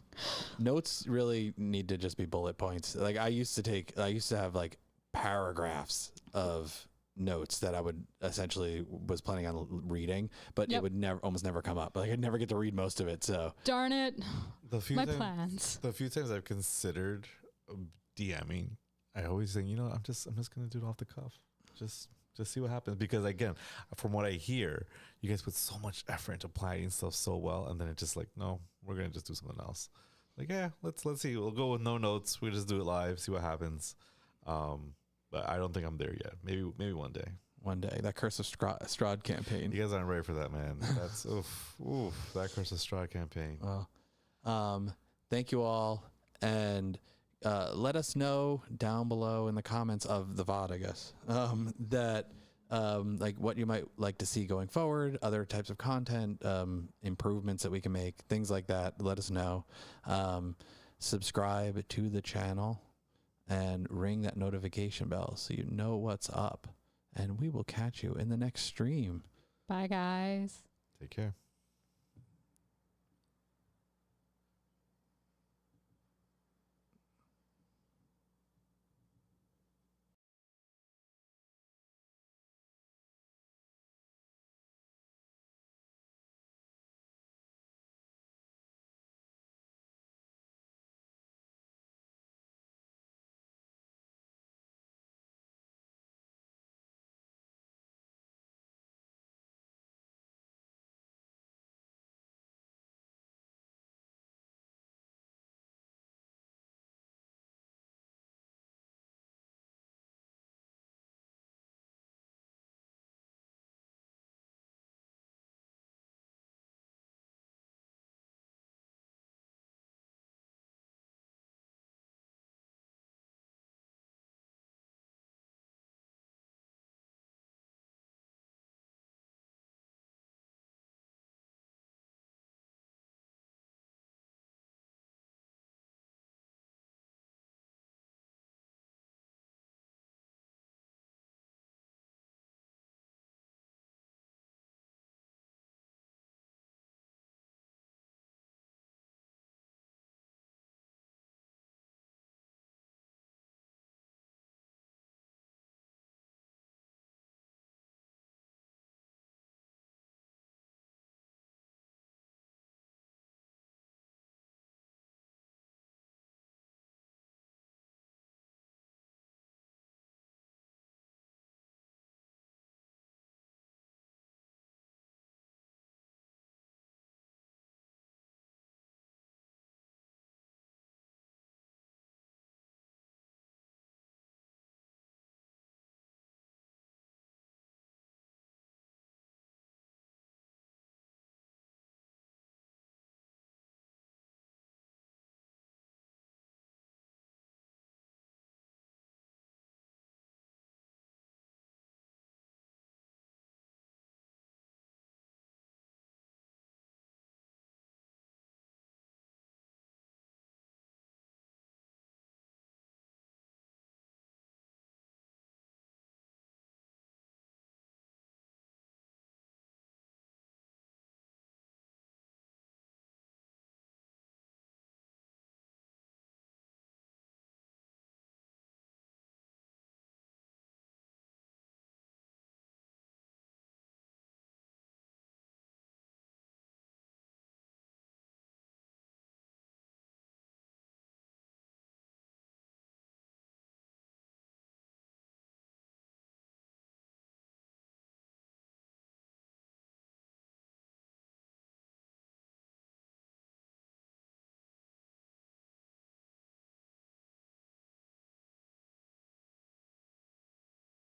Notes really need to just be bullet points. Like I used to have like paragraphs of notes that I would essentially was planning on reading, but it would almost never come up. Like I'd never get to read most of it. So darn it. Plans. The few times I've considered DMing, I always think, I'm just gonna do it off the cuff. Just see what happens. Because again, from what I hear, you guys put so much effort into planning stuff so well, and then it's just like, no, we're gonna just do something else. Like, yeah, let's see. We'll go with no notes. We just do it live, see what happens. But I don't think I'm there yet. Maybe one day. One day. That Curse of Strahd campaign. You guys aren't ready for that, man. That's oof. That Curse of Strahd campaign. Well, thank you all, and let us know down below in the comments of the VOD, I guess, that like what you might like to see going forward, other types of content, improvements that we can make, things like that. Let us know. Subscribe to the channel and ring that notification bell so you know what's up. And we will catch you in the next stream. Bye, guys. Take care.